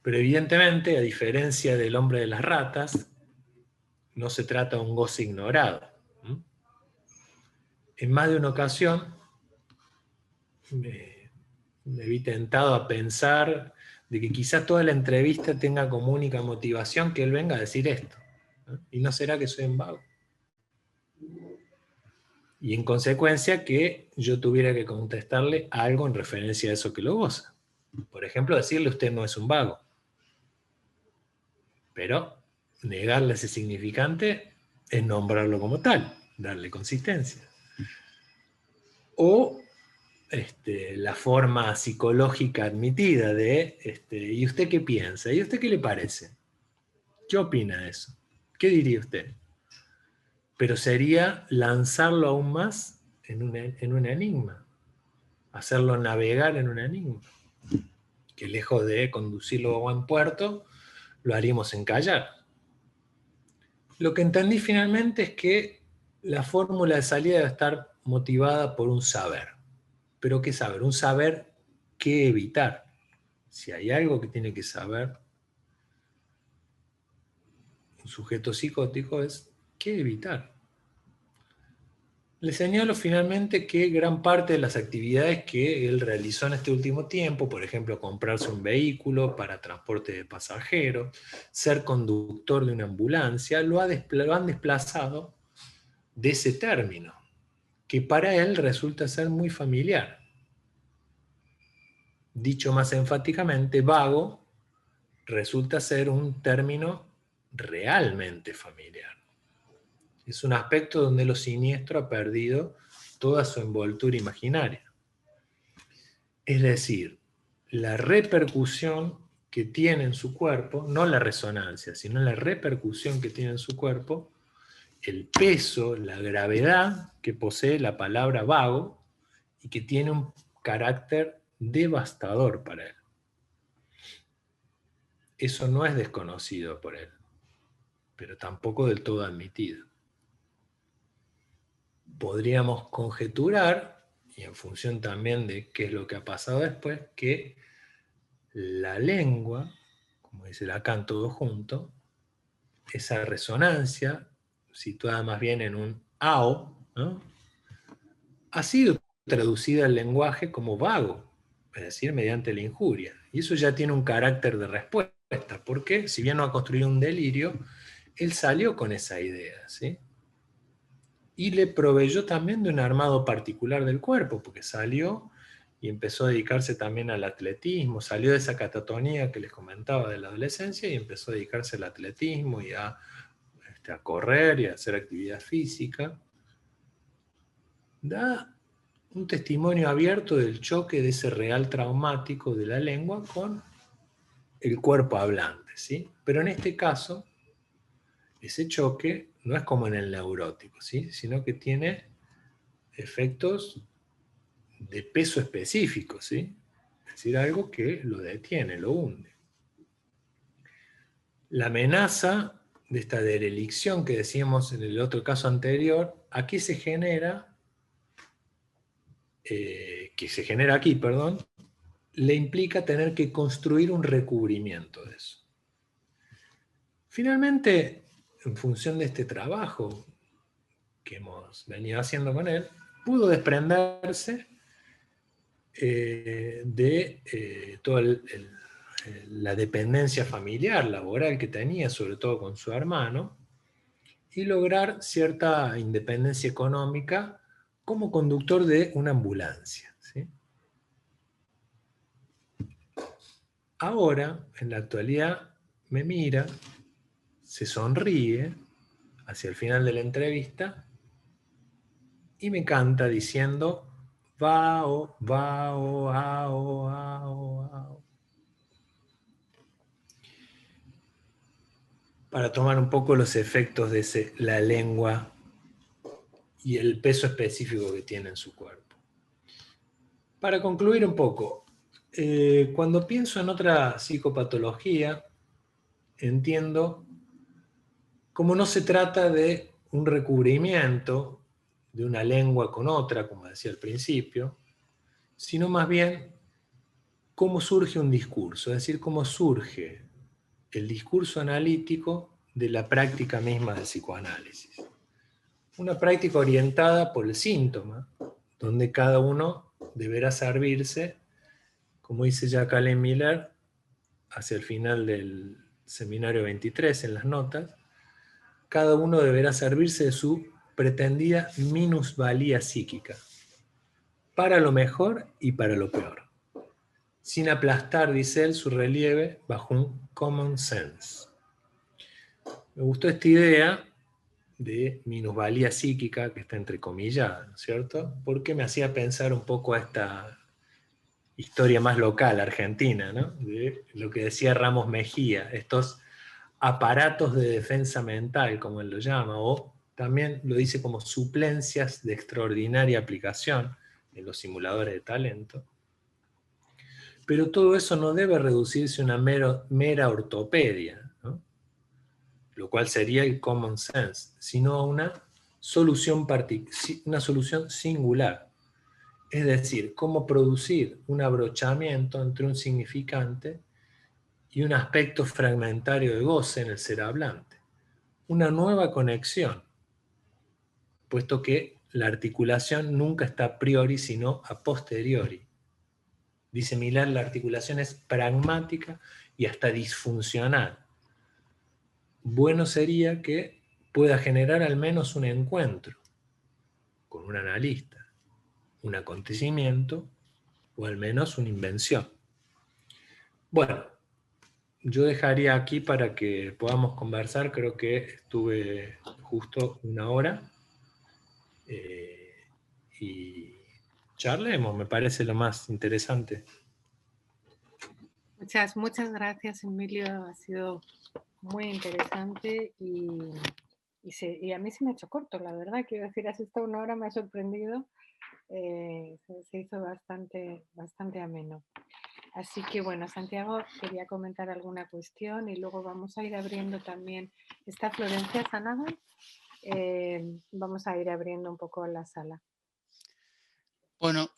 Pero evidentemente, a diferencia del hombre de las ratas, no se trata de un goce ignorado. En más de una ocasión me vi tentado a pensar de que quizá toda la entrevista tenga como única motivación que él venga a decir esto, ¿no? Y no será que soy un vago. Y en consecuencia que yo tuviera que contestarle algo en referencia a eso que lo goza. Por ejemplo, decirle usted no es un vago. Pero negarle ese significante es nombrarlo como tal, darle consistencia. O la forma psicológica admitida de ¿y usted qué piensa? ¿Y usted qué le parece? ¿Qué opina de eso? ¿Qué diría usted? Pero sería lanzarlo aún más en un enigma, hacerlo navegar en un enigma, que lejos de conducirlo a buen puerto, lo haríamos encallar. Lo que entendí finalmente es que la fórmula de salida debe estar motivada por un saber. ¿Pero qué saber? Un saber qué evitar. Si hay algo que tiene que saber un sujeto psicótico es qué evitar. Le señalo finalmente que gran parte de las actividades que él realizó en este último tiempo, por ejemplo, comprarse un vehículo para transporte de pasajeros, ser conductor de una ambulancia, lo han desplazado de ese término, que para él resulta ser muy familiar. Dicho más enfáticamente, vago resulta ser un término realmente familiar. Es un aspecto donde lo siniestro ha perdido toda su envoltura imaginaria. Es decir, la repercusión que tiene en su cuerpo, no la resonancia, sino la repercusión que tiene en su cuerpo, el peso, la gravedad que posee la palabra vago y que tiene un carácter devastador para él. Eso no es desconocido por él, pero tampoco del todo admitido. Podríamos conjeturar, y en función también de qué es lo que ha pasado después, que la lengua, como dice Lacan todo junto, esa resonancia, situada más bien en un ao, ¿no?, ha sido traducida al lenguaje como vago, es decir, mediante la injuria. Y eso ya tiene un carácter de respuesta, porque si bien no ha construido un delirio, él salió con esa idea, ¿sí? Y le proveyó también de un armado particular del cuerpo, porque salió y empezó a dedicarse también al atletismo, salió de esa catatonía que les comentaba de la adolescencia y empezó a dedicarse al atletismo y a correr y a hacer actividad física. Da un testimonio abierto del choque de ese real traumático de la lengua con el cuerpo hablante, ¿sí? Pero en este caso, ese choque no es como en el neurótico, ¿sí?, sino que tiene efectos de peso específico, ¿sí? Es decir, algo que lo detiene, lo hunde. La amenaza de esta derelicción que decíamos en el otro caso anterior, aquí se genera, que se genera aquí, perdón, le implica tener que construir un recubrimiento de eso. Finalmente, en función de este trabajo que hemos venido haciendo con él, pudo desprenderse de toda la dependencia familiar, laboral que tenía, sobre todo con su hermano, y lograr cierta independencia económica como conductor de una ambulancia, ¿sí? Ahora, en la actualidad, me mira, se sonríe hacia el final de la entrevista y me canta diciendo vao, vao, ao, ao, ao. Para tomar un poco los efectos de la lengua y el peso específico que tiene en su cuerpo. Para concluir un poco, cuando pienso en otra psicopatología, entiendo cómo no se trata de un recubrimiento de una lengua con otra, como decía al principio, sino más bien cómo surge un discurso, es decir, cómo surge el discurso analítico de la práctica misma del psicoanálisis. Una práctica orientada por el síntoma, donde cada uno deberá servirse, como dice Jacques Alain Miller, hacia el final del seminario 23 en las notas, cada uno deberá servirse de su pretendida minusvalía psíquica, para lo mejor y para lo peor, sin aplastar, dice él, su relieve bajo un common sense. Me gustó esta idea de minusvalía psíquica, que está entrecomillada, ¿no es cierto? Porque me hacía pensar un poco a esta historia más local, argentina, ¿no? De lo que decía Ramos Mejía, estos aparatos de defensa mental, como él lo llama, o también lo dice como suplencias de extraordinaria aplicación en los simuladores de talento. Pero todo eso no debe reducirse a una mera ortopedia, ¿no? Lo cual sería el common sense, sino a una solución singular. Es decir, cómo producir un abrochamiento entre un significante y un aspecto fragmentario de goce en el ser hablante. Una nueva conexión, puesto que la articulación nunca está a priori, sino a posteriori. Dice Miller, la articulación es pragmática y hasta disfuncional. Bueno sería que pueda generar al menos un encuentro con un analista, un acontecimiento o al menos una invención. Bueno, yo dejaría aquí para que podamos conversar. Creo que estuve justo una hora y charlemos, me parece lo más interesante. Muchas gracias, Emilio. Ha sido muy interesante y a mí se me ha hecho corto, la verdad. Quiero decir, has estado una hora, me ha sorprendido. Se hizo bastante ameno. Así que bueno, Santiago quería comentar alguna cuestión y luego vamos a ir abriendo también. ¿Está Florencia Zanaga? Vamos a ir abriendo un poco la sala. Bueno,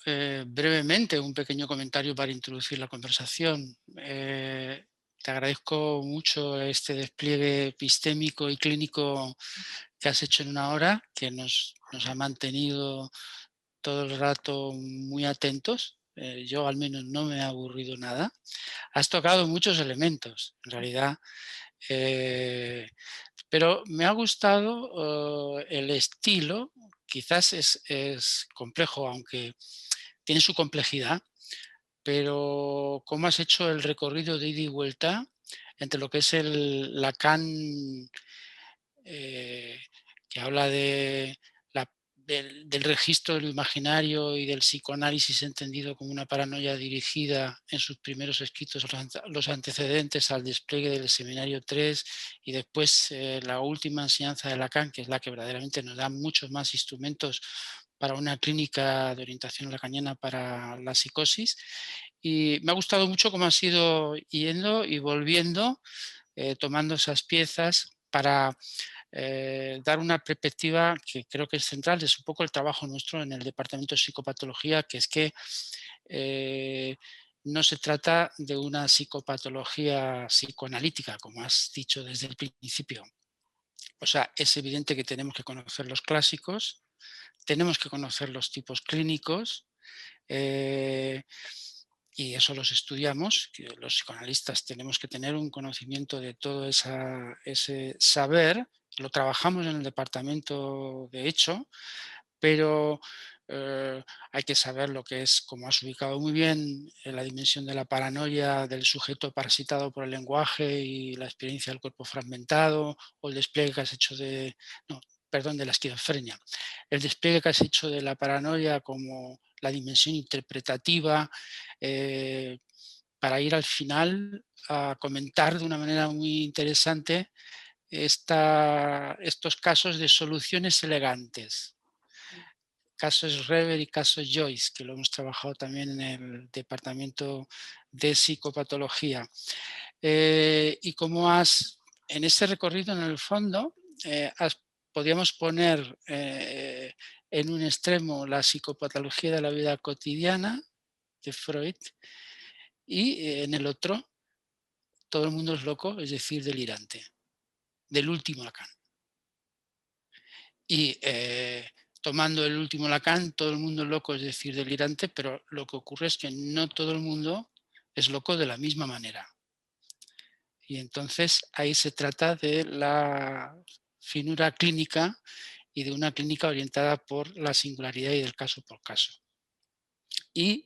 brevemente un pequeño comentario para introducir la conversación. Te agradezco mucho este despliegue epistémico y clínico que has hecho en una hora, que nos ha mantenido todo el rato muy atentos. Yo al menos no me he aburrido nada. Has tocado muchos elementos, en realidad, pero me ha gustado el estilo. Quizás es complejo, aunque tiene su complejidad, pero cómo has hecho el recorrido de ida y vuelta entre lo que es el Lacan, que habla de del registro de lo imaginario y del psicoanálisis entendido como una paranoia dirigida en sus primeros escritos, los antecedentes al despliegue del seminario 3 y después la última enseñanza de Lacan, que es la que verdaderamente nos da muchos más instrumentos para una clínica de orientación lacaniana para la psicosis. Y me ha gustado mucho cómo has ido yendo y volviendo, tomando esas piezas para dar una perspectiva que creo que es central. Es un poco el trabajo nuestro en el Departamento de Psicopatología, que es que no se trata de una psicopatología psicoanalítica, como has dicho desde el principio. O sea, es evidente que tenemos que conocer los clásicos, tenemos que conocer los tipos clínicos, y eso los estudiamos, que los psicoanalistas tenemos que tener un conocimiento de todo ese saber. Lo trabajamos en el departamento de hecho, pero hay que saber lo que es, como has ubicado muy bien, la dimensión de la paranoia del sujeto parasitado por el lenguaje y la experiencia del cuerpo fragmentado, o el despliegue que has hecho de la esquizofrenia. El despliegue que has hecho de la paranoia como la dimensión interpretativa, para ir al final a comentar de una manera muy interesante estos casos de soluciones elegantes. Casos Rever y casos Joyce, que lo hemos trabajado también en el departamento de psicopatología. Y como en ese recorrido en el fondo, podríamos poner en un extremo la psicopatología de la vida cotidiana de Freud y en el otro todo el mundo es loco, es decir, delirante, del último Lacan. Y tomando el último Lacan, todo el mundo es loco, es decir, delirante, pero lo que ocurre es que no todo el mundo es loco de la misma manera. Y entonces ahí se trata de la finura clínica y de una clínica orientada por la singularidad y del caso por caso. Y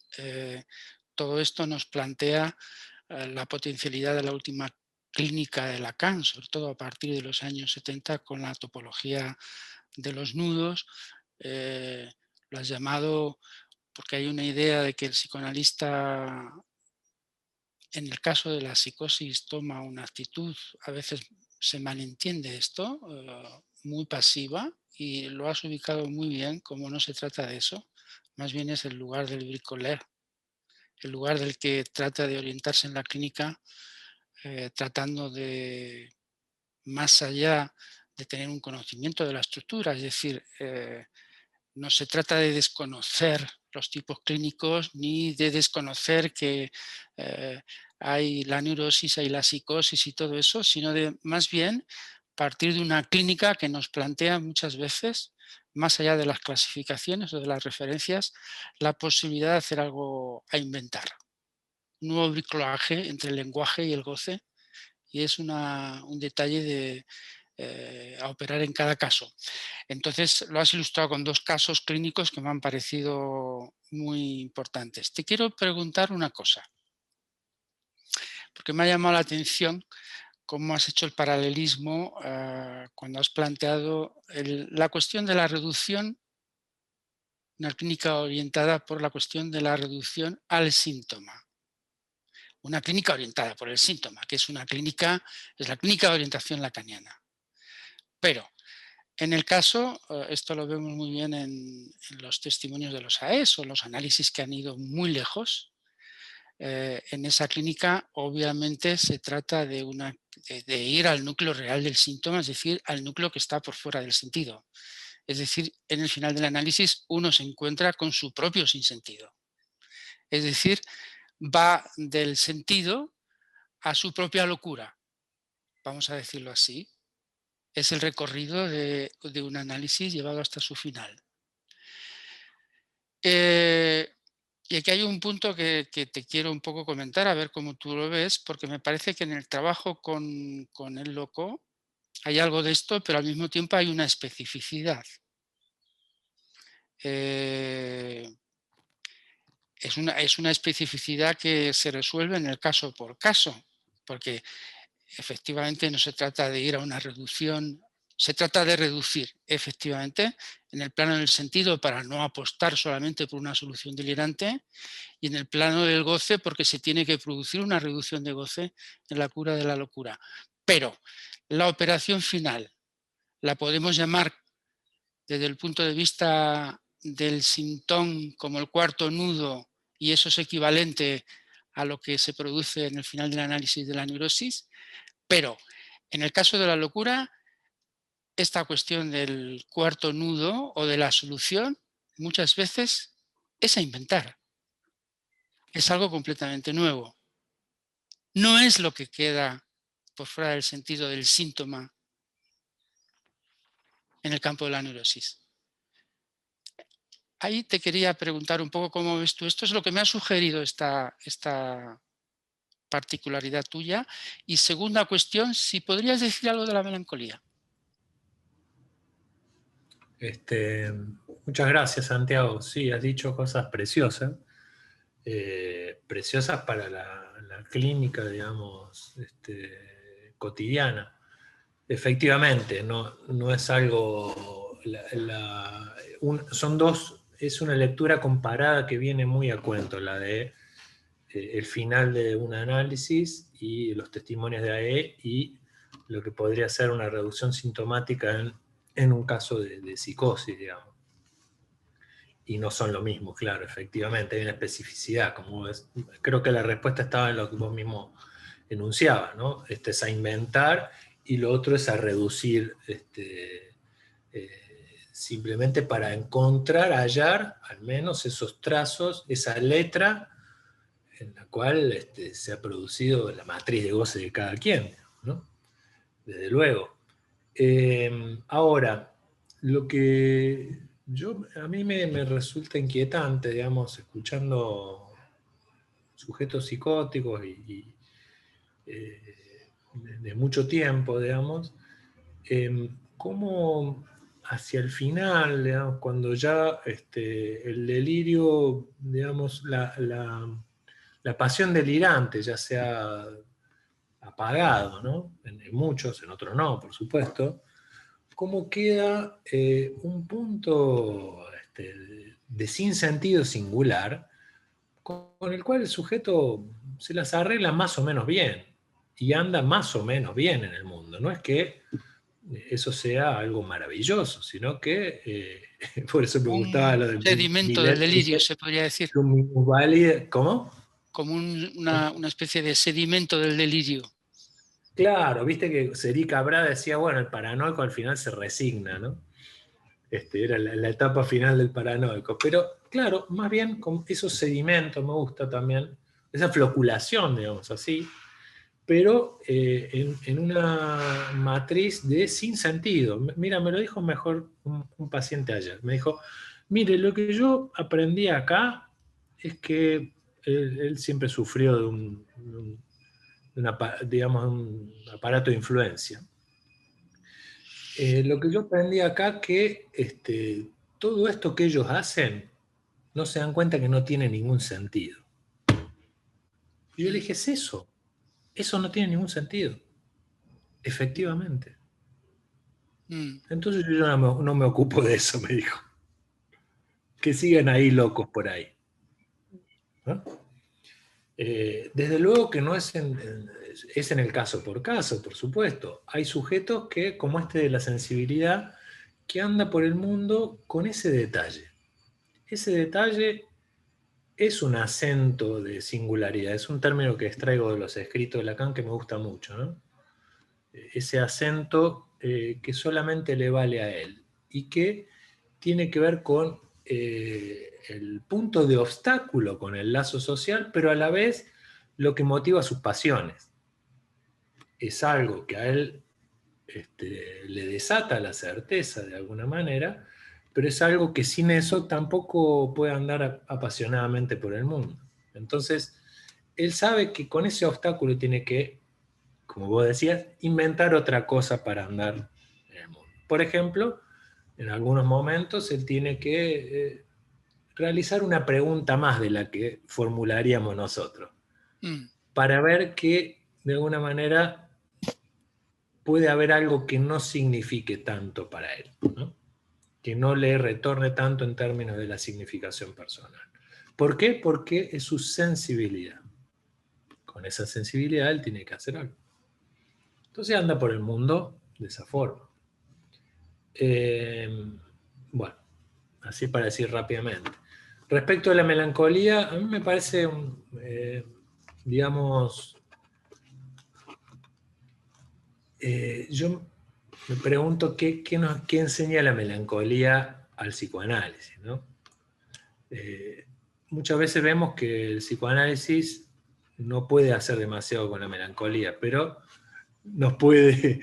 todo esto nos plantea la potencialidad de la última clínica de Lacan, sobre todo a partir de los años 70 con la topología de los nudos. Lo has llamado porque hay una idea de que el psicoanalista, en el caso de la psicosis, toma una actitud, a veces se malentiende esto, muy pasiva, y lo has ubicado muy bien, como no se trata de eso, más bien es el lugar del bricoler, el lugar del que trata de orientarse en la clínica, tratando de, más allá de tener un conocimiento de la estructura, es decir, no se trata de desconocer los tipos clínicos ni de desconocer que hay la neurosis, hay la psicosis y todo eso, sino de más bien partir de una clínica que nos plantea muchas veces, más allá de las clasificaciones o de las referencias, la posibilidad de hacer algo a inventar. Un nuevo bricolaje entre el lenguaje y el goce, y es un detalle de a operar en cada caso. Entonces lo has ilustrado con 2 casos clínicos que me han parecido muy importantes. Te quiero preguntar una cosa, porque me ha llamado la atención cómo has hecho el paralelismo cuando has planteado la cuestión de la reducción, una clínica orientada por la cuestión de la reducción al síntoma. Una clínica orientada por el síntoma, que es la clínica de orientación lacaniana. Pero en el caso, esto lo vemos muy bien en los testimonios de los AES o los análisis que han ido muy lejos. En esa clínica, obviamente, se trata de ir al núcleo real del síntoma, es decir, al núcleo que está por fuera del sentido. Es decir, en el final del análisis uno se encuentra con su propio sinsentido. Es decir, va del sentido a su propia locura, vamos a decirlo así. Es el recorrido de un análisis llevado hasta su final. Y aquí hay un punto que te quiero un poco comentar, a ver cómo tú lo ves, porque me parece que en el trabajo con el loco hay algo de esto, pero al mismo tiempo hay una especificidad. Es una especificidad que se resuelve en el caso por caso, porque efectivamente no se trata de ir a una reducción, se trata de reducir efectivamente en el plano del sentido para no apostar solamente por una solución delirante, y en el plano del goce porque se tiene que producir una reducción de goce en la cura de la locura. Pero la operación final la podemos llamar desde el punto de vista del sintón como el cuarto nudo, y eso es equivalente a lo que se produce en el final del análisis de la neurosis. Pero en el caso de la locura, esta cuestión del cuarto nudo o de la solución muchas veces es a inventar. Es algo completamente nuevo. No es lo que queda por fuera del sentido del síntoma en el campo de la neurosis. Ahí te quería preguntar un poco cómo ves tú esto. Es lo que me ha sugerido esta particularidad tuya. Y segunda cuestión, si podrías decir algo de la melancolía. Muchas gracias, Santiago. Sí, has dicho cosas preciosas. Preciosas para la clínica, digamos, cotidiana. Efectivamente, no es algo... son dos, es una lectura comparada que viene muy a cuento, la de el final de un análisis y los testimonios de AE y lo que podría ser una reducción sintomática en un caso de psicosis, digamos. Y no son lo mismo, claro, efectivamente, hay una especificidad. Creo que la respuesta estaba en lo que vos mismo enunciabas, ¿no? Es a inventar, y lo otro es a reducir, simplemente para encontrar, hallar al menos esos trazos, esa letra en la cual se ha producido la matriz de goce de cada quien, ¿no? Desde luego. Ahora, lo que a mí me resulta inquietante, digamos, escuchando sujetos psicóticos y de mucho tiempo, digamos, cómo hacia el final, digamos, cuando ya el delirio, digamos, la pasión delirante ya se ha apagado, ¿no? En muchos, en otros no, por supuesto, cómo queda un punto de sinsentido singular con el cual el sujeto se las arregla más o menos bien y anda más o menos bien en el mundo. No es que eso sea algo maravilloso, sino que, por eso me gustaba Un lo de sedimento del Millet, delirio, dice se podría decir. que un minusválido, ¿cómo? Como una especie de sedimento del delirio. Claro, viste que Seri Cabra decía, bueno, el paranoico al final se resigna, ¿no? Era la etapa final del paranoico. Pero, claro, más bien con esos sedimentos me gusta también, esa floculación, digamos así, pero en una matriz de sinsentido. Mira, me lo dijo mejor un paciente ayer. Me dijo, mire, lo que yo aprendí acá es que él siempre sufrió de digamos, un aparato de influencia. Lo que yo aprendí acá que todo esto que ellos hacen no se dan cuenta que no tiene ningún sentido. Y yo le dije, es eso no tiene ningún sentido. Efectivamente. Entonces yo no me ocupo de eso, me dijo. Que sigan ahí locos por ahí. ¿No? Desde luego que no es en el caso por caso, por supuesto. Hay sujetos que, como de la sensibilidad, que anda por el mundo con ese detalle. Ese detalle es un acento de singularidad, es un término que extraigo de los escritos de Lacan que me gusta mucho, ¿no? Ese acento que solamente le vale a él y que tiene que ver con el punto de obstáculo con el lazo social, pero a la vez lo que motiva sus pasiones. Es algo que a él le desata la certeza de alguna manera, pero es algo que sin eso tampoco puede andar apasionadamente por el mundo. Entonces, él sabe que con ese obstáculo tiene que, como vos decías, inventar otra cosa para andar en el mundo. Por ejemplo, en algunos momentos él tiene que realizar una pregunta más de la que formularíamos nosotros, para ver que de alguna manera puede haber algo que no signifique tanto para él, ¿no? Que no le retorne tanto en términos de la significación personal. ¿Por qué? Porque es su sensibilidad. Con esa sensibilidad él tiene que hacer algo. Entonces anda por el mundo de esa forma. Bueno, así para decir rápidamente. Respecto a la melancolía, a mí me parece, digamos, yo me pregunto qué enseña la melancolía al psicoanálisis, ¿no? Muchas veces vemos que el psicoanálisis no puede hacer demasiado con la melancolía, pero nos puede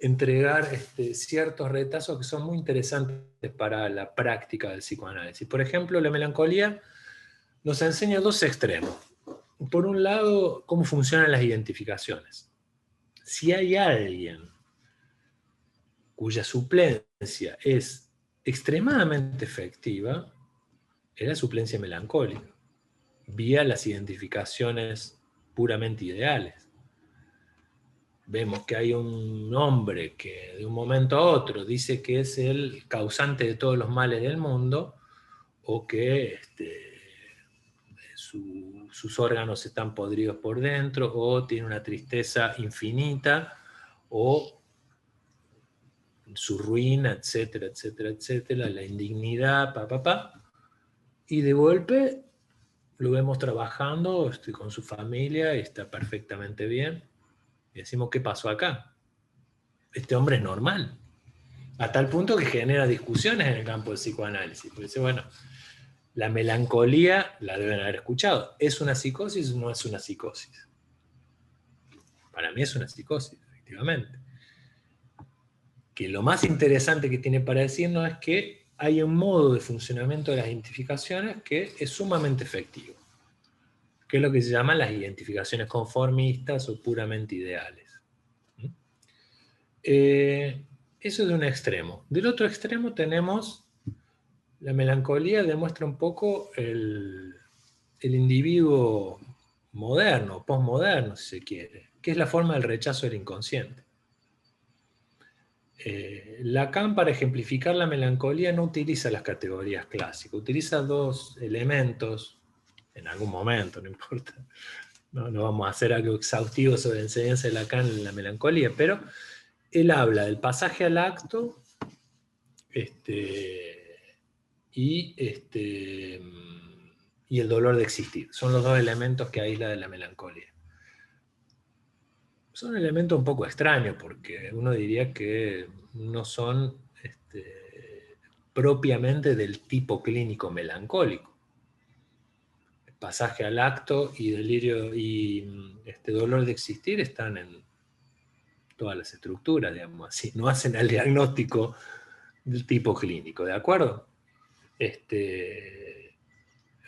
entregar ciertos retazos que son muy interesantes para la práctica del psicoanálisis. Por ejemplo, la melancolía nos enseña dos extremos. Por un lado, cómo funcionan las identificaciones. Si hay alguien cuya suplencia es extremadamente efectiva, es la suplencia melancólica, vía las identificaciones puramente ideales. Vemos que hay un hombre que de un momento a otro dice que es el causante de todos los males del mundo, o que sus órganos están podridos por dentro, o tiene una tristeza infinita, o su ruina, etcétera, etcétera, etcétera, la indignidad, y de golpe lo vemos trabajando con su familia y está perfectamente bien. Y decimos, ¿qué pasó acá? Este hombre es normal. A tal punto que genera discusiones en el campo del psicoanálisis. Porque dice, bueno, la melancolía la deben haber escuchado. ¿Es una psicosis o no es una psicosis? Para mí es una psicosis, efectivamente. Que lo más interesante que tiene para decirnos es que hay un modo de funcionamiento de las identificaciones que es sumamente efectivo, que es lo que se llaman las identificaciones conformistas o puramente ideales. Eso de un extremo. Del otro extremo tenemos la melancolía, demuestra un poco el individuo moderno, postmoderno, si se quiere, que es la forma del rechazo del inconsciente. Lacan, para ejemplificar la melancolía, no utiliza las categorías clásicas, utiliza dos elementos, en algún momento, no importa, no vamos a hacer algo exhaustivo sobre la enseñanza de Lacan en la melancolía, pero él habla del pasaje al acto y el dolor de existir. Son los dos elementos que aísla de la melancolía. Son elementos un poco extraños, porque uno diría que no son propiamente del tipo clínico melancólico. El pasaje al acto y delirio y dolor de existir están en todas las estructuras, digamos así. No hacen el diagnóstico del tipo clínico, ¿de acuerdo?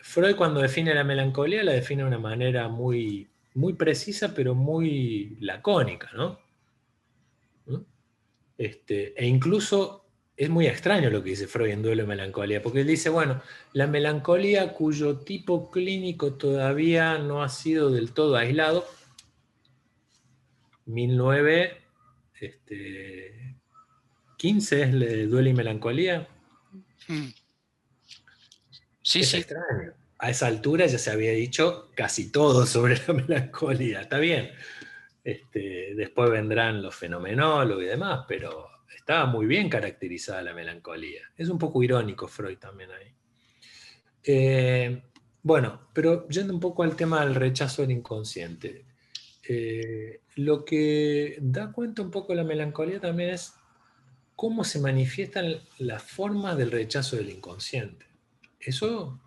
Freud, cuando define la melancolía, la define de una manera muy, muy precisa, pero muy lacónica, ¿no? E incluso es muy extraño lo que dice Freud en Duelo y Melancolía, porque él dice, bueno, la melancolía cuyo tipo clínico todavía no ha sido del todo aislado, 1915 es Duelo y Melancolía. Sí, es sí. Extraño. A esa altura ya se había dicho casi todo sobre la melancolía, está bien. Después vendrán los fenomenólogos y demás, pero estaba muy bien caracterizada la melancolía. Es un poco irónico Freud también ahí. Bueno, pero yendo un poco al tema del rechazo del inconsciente, lo que da cuenta un poco de la melancolía también es cómo se manifiestan las formas del rechazo del inconsciente. Eso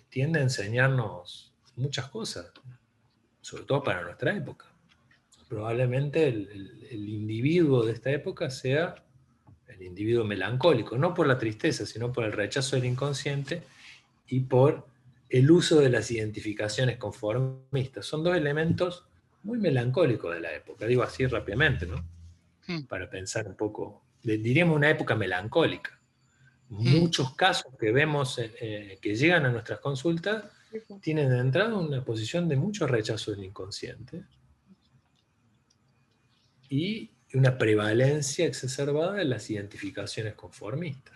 tiende a enseñarnos muchas cosas, sobre todo para nuestra época. Probablemente el individuo de esta época sea el individuo melancólico, no por la tristeza, sino por el rechazo del inconsciente y por el uso de las identificaciones conformistas. Son dos elementos muy melancólicos de la época, digo así rápidamente, ¿no? Para pensar un poco, diríamos una época melancólica. Muchos casos que vemos que llegan a nuestras consultas tienen de entrada una posición de mucho rechazo del inconsciente y una prevalencia exacerbada de las identificaciones conformistas.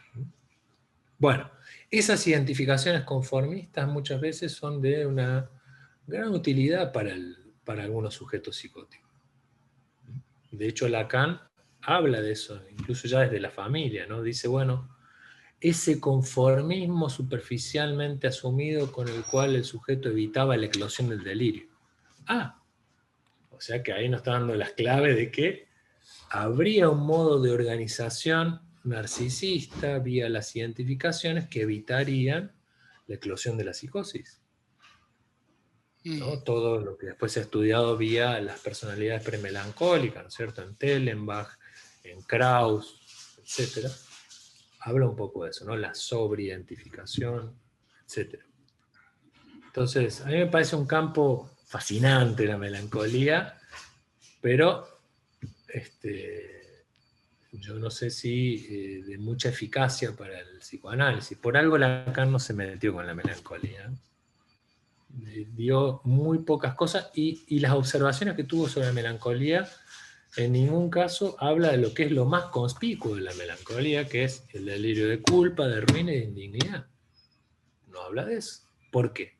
Bueno, esas identificaciones conformistas muchas veces son de una gran utilidad para algunos sujetos psicóticos. De hecho, Lacan habla de eso, incluso ya desde la familia, ¿no? Dice, bueno, ese conformismo superficialmente asumido con el cual el sujeto evitaba la eclosión del delirio. O sea que ahí nos está dando las claves de que habría un modo de organización narcisista vía las identificaciones que evitarían la eclosión de la psicosis. ¿No? Todo lo que después se ha estudiado vía las personalidades premelancólicas, ¿no es cierto? En Tellenbach, en Krauss, etc. Habla un poco de eso, ¿no? La sobreidentificación, etc. Entonces, a mí me parece un campo fascinante la melancolía, pero yo no sé si de mucha eficacia para el psicoanálisis. Por algo Lacan no se metió con la melancolía. Dio muy pocas cosas y las observaciones que tuvo sobre la melancolía en ningún caso habla de lo que es lo más conspicuo de la melancolía, que es el delirio de culpa, de ruina y de indignidad. No habla de eso. ¿Por qué?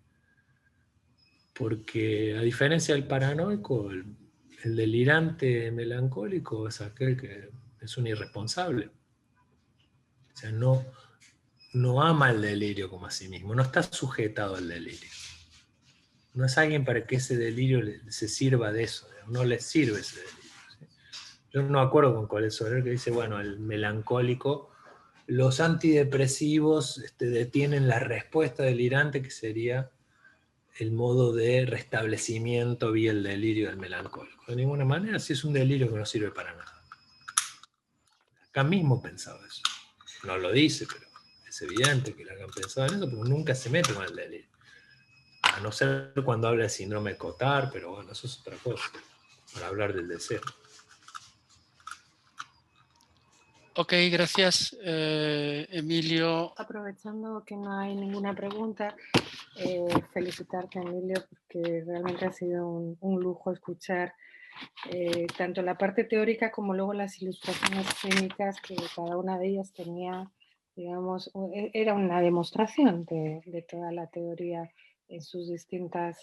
Porque a diferencia del paranoico, el delirante melancólico es aquel que es un irresponsable. O sea, no ama el delirio como a sí mismo, no está sujetado al delirio. No es alguien para que ese delirio se sirva de eso, no le sirve ese delirio. ¿Sí? Yo no acuerdo con cuál es Soler que dice, bueno, el melancólico, los antidepresivos detienen la respuesta delirante que sería el modo de restablecimiento vía el delirio del melancólico. De ninguna manera, si es un delirio que no sirve para nada. Acá mismo pensaba eso. No lo dice, pero es evidente que Lacan pensaba en eso, porque nunca se mete con el delirio. A no ser cuando habla de síndrome de Cotard, pero bueno, eso es otra cosa, para hablar del deseo. Ok, gracias, Emilio. Aprovechando que no hay ninguna pregunta, felicitarte, Emilio, porque realmente ha sido un lujo escuchar tanto la parte teórica como luego las ilustraciones clínicas, que cada una de ellas tenía, digamos, era una demostración de toda la teoría en sus distintas,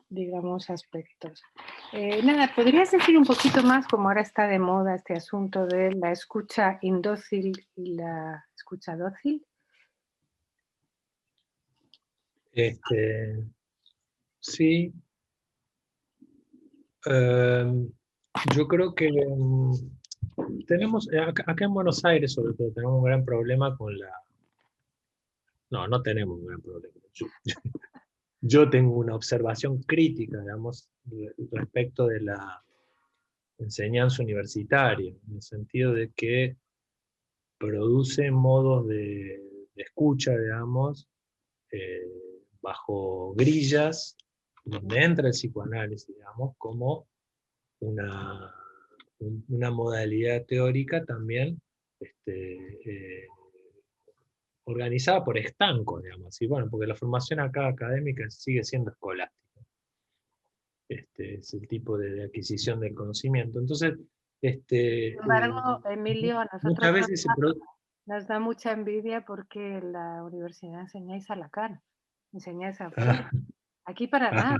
digamos, aspectos. Nada, ¿podrías decir un poquito más, como ahora está de moda este asunto de la escucha indócil y la escucha dócil? Sí, yo creo que tenemos, acá en Buenos Aires sobre todo, tenemos un gran problema con la... No, no tenemos un gran problema. Yo tengo una observación crítica, digamos, respecto de la enseñanza universitaria, en el sentido de que produce modos de escucha, digamos, eh, bajo grillas, donde entra el psicoanálisis, digamos, como una modalidad teórica también organizada por estancos, digamos, y bueno, porque la formación acá académica sigue siendo escolástica. Es el tipo de adquisición del conocimiento. Entonces, Sin embargo, Emilio, a nosotros muchas veces se produce... nos da mucha envidia porque en la universidad enseñáis a Lacan, enseñáis a Freud. Aquí para nada,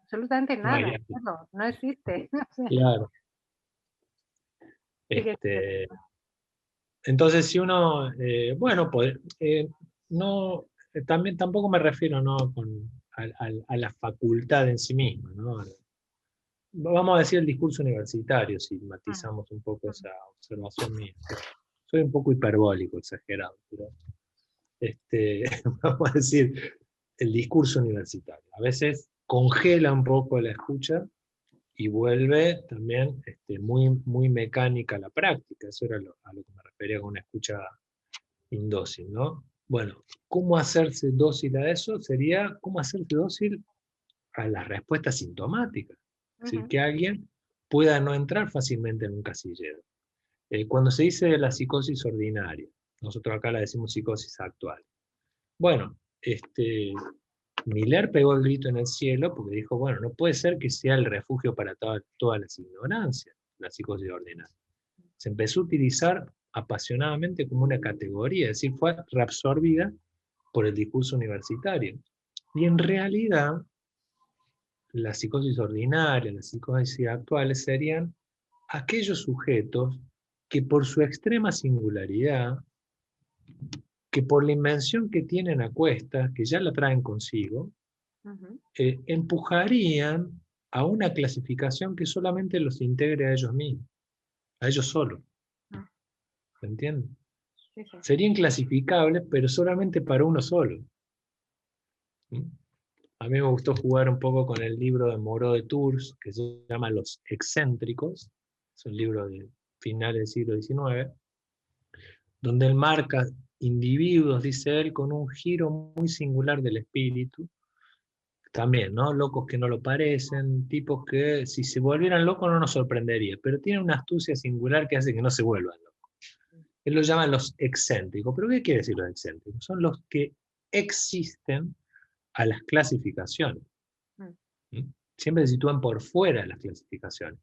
absolutamente no, nada, no existe. claro. Entonces, si uno, bueno, no, también tampoco me refiero, ¿no?, a la facultad en sí misma, ¿no? Vamos a decir el discurso universitario, si matizamos un poco esa observación mía. Soy un poco hiperbólico, exagerado, pero vamos a decir el discurso universitario. A veces congela un poco la escucha y vuelve también muy, muy mecánica la práctica. Eso era a lo que me refería con una escucha indócil, ¿no? Bueno, ¿cómo hacerse dócil a eso? Sería cómo hacerse dócil a las respuestas sintomáticas. Es decir, que alguien pueda no entrar fácilmente en un casillero. Cuando se dice de la psicosis ordinaria, nosotros acá la decimos psicosis actual. Bueno, Miller pegó el grito en el cielo porque dijo, bueno, no puede ser que sea el refugio para todas las ignorancias, la psicosis ordinaria. Se empezó a utilizar apasionadamente como una categoría, es decir, fue reabsorbida por el discurso universitario. Y en realidad, la psicosis ordinaria, las psicosis actuales serían aquellos sujetos que por su extrema singularidad, que por la invención que tienen a cuestas, que ya la traen consigo, empujarían a una clasificación que solamente los integre a ellos mismos, a ellos solos. ¿Se entiende? Sí, sí. Serían clasificables, pero solamente para uno solo. A mí me gustó jugar un poco con el libro de Moreau de Tours, que se llama Los Excéntricos, es un libro de finales del siglo XIX, donde él marca individuos, dice él, con un giro muy singular del espíritu, también, ¿no? Locos que no lo parecen, tipos que si se volvieran locos no nos sorprendería, pero tienen una astucia singular que hace que no se vuelvan locos. Él los llama los excéntricos. ¿Pero qué quiere decir los excéntricos? Son los que existen a las clasificaciones. Siempre se sitúan por fuera de las clasificaciones.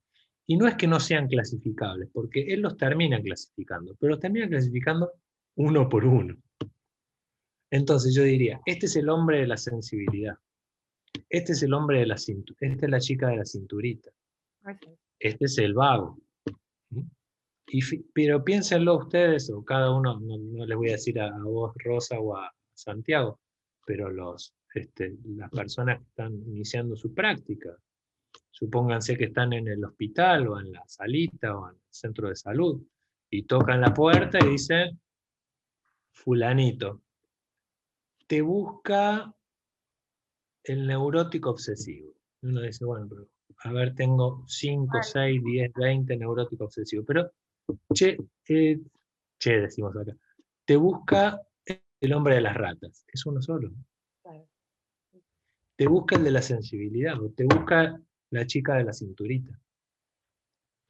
Y no es que no sean clasificables, porque él los termina clasificando, pero los termina clasificando uno por uno. Entonces yo diría, este es el hombre de la sensibilidad. Este es el hombre de la cinturita. Esta es la chica de la cinturita. Este es el vago. Pero piénsenlo ustedes, o cada uno, no les voy a decir a vos, Rosa, o a Santiago, pero las personas que están iniciando su práctica, supónganse que están en el hospital, o en la salita, o en el centro de salud, y tocan la puerta y dicen, fulanito, te busca el neurótico obsesivo. Uno dice, bueno, pero, a ver, tengo 5, 6, 10, 20 neuróticos obsesivos, pero, che, decimos acá, te busca el hombre de las ratas, es uno solo. Te busca el de la sensibilidad, o te busca la chica de la cinturita.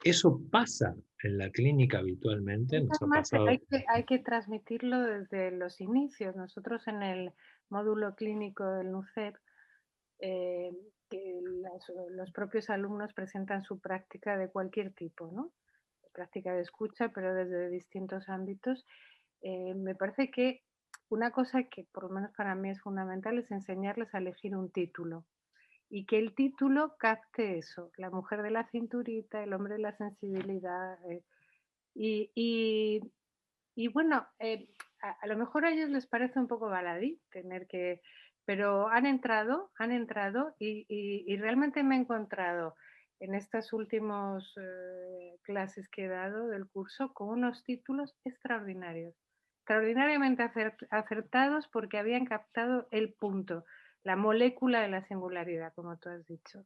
Eso pasa en la clínica habitualmente, nos ha Además, pasado. hay que transmitirlo desde los inicios. Nosotros en el módulo clínico del NUCEP, eh, que los propios alumnos presentan su práctica de cualquier tipo, ¿no? Práctica de escucha, pero desde distintos ámbitos. Me parece que una cosa que por lo menos para mí es fundamental es enseñarles a elegir un título y que el título capte eso, la mujer de la cinturita, el hombre de la sensibilidad. Y, y- y bueno, a lo mejor a ellos les parece un poco baladí tener que, pero han entrado y realmente me he encontrado en estas últimas clases que he dado del curso con unos títulos extraordinarios, extraordinariamente acertados porque habían captado el punto, la molécula de la singularidad, como tú has dicho.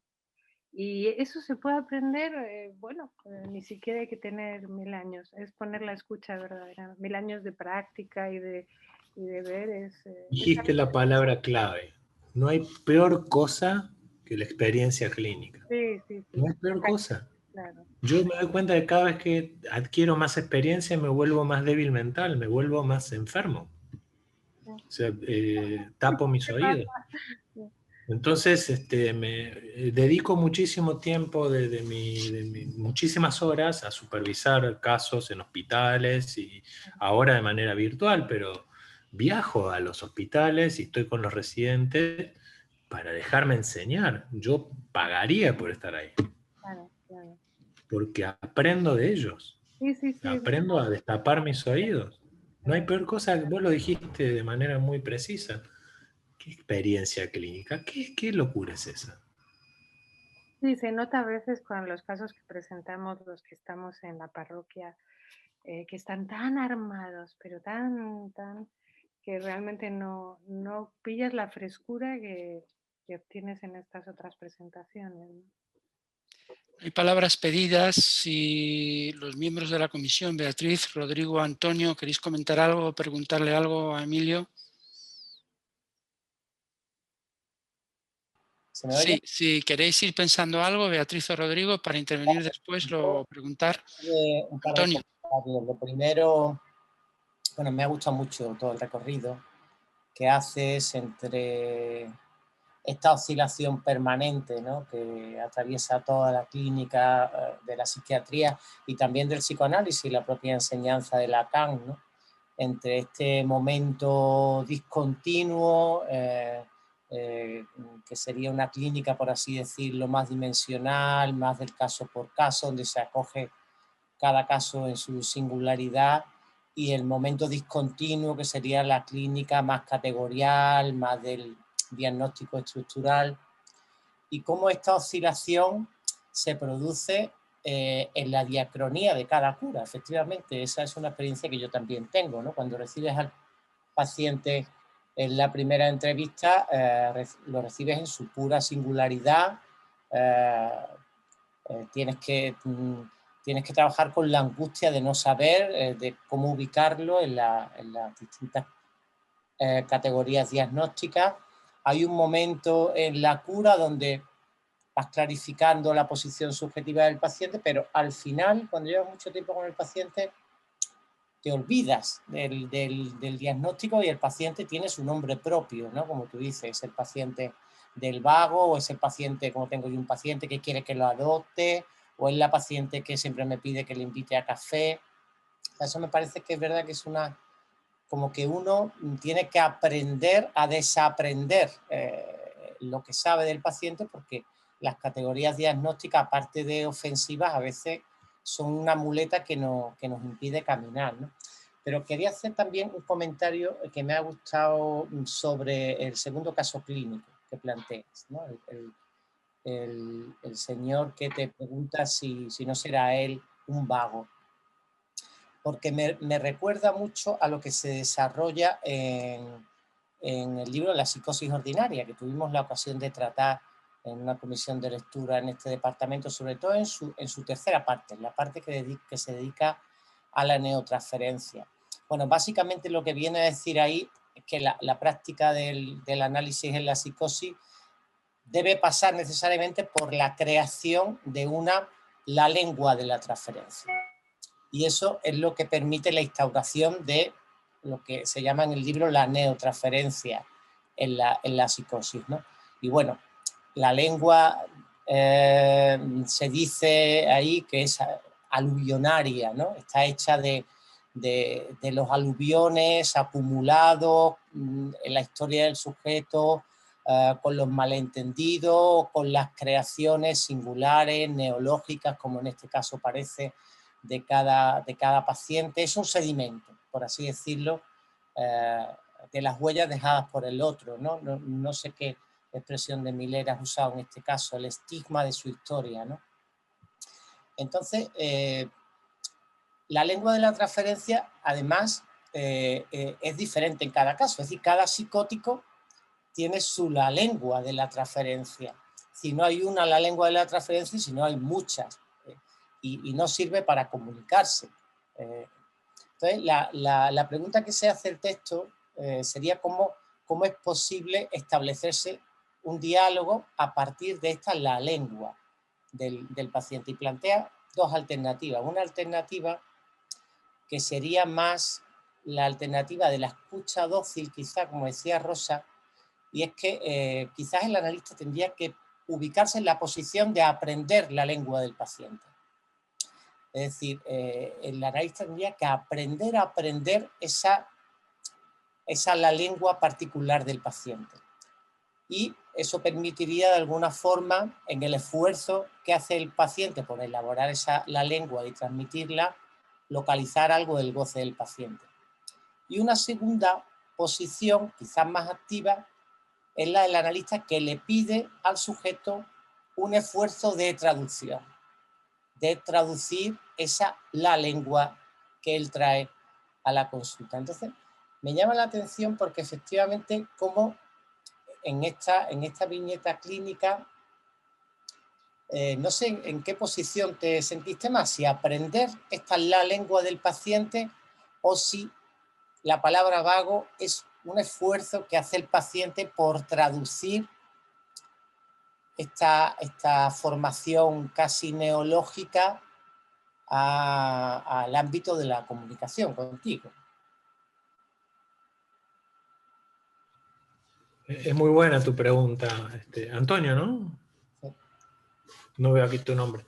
Y eso se puede aprender, bueno, ni siquiera hay que tener 1000 años, es poner la escucha verdadera, 1000 años de práctica y de ver, es Dijiste la palabra clave. No hay peor cosa que la experiencia clínica. sí, sí, No sí, hay peor cosa. claro, Yo me doy cuenta de que cada vez que adquiero más experiencia me vuelvo más débil mental, me vuelvo más enfermo. sí, O sea, tapo mis oídos. sí, Entonces, me dedico muchísimo tiempo muchísimas horas a supervisar casos en hospitales y ahora de manera virtual, pero viajo a los hospitales y estoy con los residentes para dejarme enseñar. Yo pagaría por estar ahí, claro, claro. porque aprendo de ellos, Sí, sí, sí, es aprendo a destapar mis oídos. No hay verdad. peor cosa, vos lo dijiste de manera muy precisa. ¿Qué experiencia clínica? ¿Qué locura es esa? Sí, se nota a veces con los casos que presentamos los que estamos en la parroquia, que están tan armados, pero tan, que realmente no pillas la frescura que obtienes en estas otras presentaciones, ¿no? Hay palabras pedidas. Si los miembros de la comisión, Beatriz, Rodrigo, Antonio, ¿queréis comentar algo o preguntarle algo a Emilio? ¿Se me Sí, oye? si queréis ir pensando algo, Beatriz o Rodrigo, para intervenir después o preguntar. Un par de Antonio. comentarios. Lo primero, bueno, me ha gustado mucho todo el recorrido que haces entre esta oscilación permanente, ¿no?, que atraviesa toda la clínica de la psiquiatría y también del psicoanálisis, la propia enseñanza de Lacan, ¿no?, entre este momento discontinuo, que sería una clínica, por así decirlo, más dimensional, más del caso por caso, donde se acoge cada caso en su singularidad, y el momento discontinuo, que sería la clínica más categorial, más del diagnóstico estructural, y cómo esta oscilación se produce en la diacronía de cada cura. Efectivamente, esa es una experiencia que yo también tengo, ¿no? Cuando recibes al paciente en la primera entrevista, lo recibes en su pura singularidad, eh, tienes que trabajar con la angustia de no saber, de cómo ubicarlo en las distintas categorías diagnósticas. Hay un momento en la cura donde vas clarificando la posición subjetiva del paciente, pero al final, cuando llevas mucho tiempo con el paciente, te olvidas del diagnóstico y el paciente tiene su nombre propio, ¿no? Como tú dices, es el paciente del vago, o es el paciente, como tengo yo un paciente que quiere que lo adopte, o es la paciente que siempre me pide que le invite a café. Eso me parece que es verdad que es como que uno tiene que aprender a desaprender lo que sabe del paciente, porque las categorías diagnósticas, aparte de ofensivas, a veces son una muleta que nos impide caminar, ¿no? Pero quería hacer también un comentario que me ha gustado sobre el segundo caso clínico que planteas, ¿no? El señor que te pregunta si no será él un vago, porque me recuerda mucho a lo que se desarrolla en el libro La psicosis ordinaria, que tuvimos la ocasión de tratar en una comisión de lectura en este departamento, sobre todo en su tercera parte, en la parte que se dedica a la neotransferencia. Bueno, básicamente lo que viene a decir ahí es que la práctica del análisis en la psicosis debe pasar necesariamente por la creación de una la lengua de la transferencia. Y eso es lo que permite la instauración de lo que se llama en el libro la neotransferencia en la psicosis, ¿no? Y bueno, la lengua se dice ahí que es aluvionaria, ¿no? Está hecha de los aluviones acumulados en la historia del sujeto, con los malentendidos, con las creaciones singulares, neológicas, como en este caso parece, de cada paciente. Es un sedimento, por así decirlo, de las huellas dejadas por el otro, ¿no? No sé qué expresión de Miller has usado en este caso, el estigma de su historia, ¿no? Entonces, la lengua de la transferencia, además, es diferente en cada caso. Es decir, cada psicótico tiene la lengua de la transferencia. Si no hay una la lengua de la transferencia, si no hay muchas. Y no sirve para comunicarse. Entonces, la pregunta que se hace el texto sería cómo es posible establecerse un diálogo a partir de la lengua del paciente. Y plantea dos alternativas. Una alternativa que sería más la alternativa de la escucha dócil, quizá, como decía Rosa, y es que quizás el analista tendría que ubicarse en la posición de aprender la lengua del paciente. Es decir, el analista tendría que aprender a aprender la lengua particular del paciente. Y eso permitiría de alguna forma, en el esfuerzo que hace el paciente por elaborar la lengua y transmitirla, localizar algo del goce del paciente. Y una segunda posición, quizás más activa, es la del analista, que le pide al sujeto un esfuerzo de traducción, de traducir la lengua que él trae a la consulta. Entonces, me llama la atención porque efectivamente, como en esta viñeta clínica, no sé en qué posición te sentiste más, si aprender la lengua del paciente o si la palabra vago es un esfuerzo que hace el paciente por traducir esta formación casi neológica al ámbito de la comunicación contigo. Es muy buena tu pregunta, Antonio, ¿no? Sí. No veo aquí tu nombre.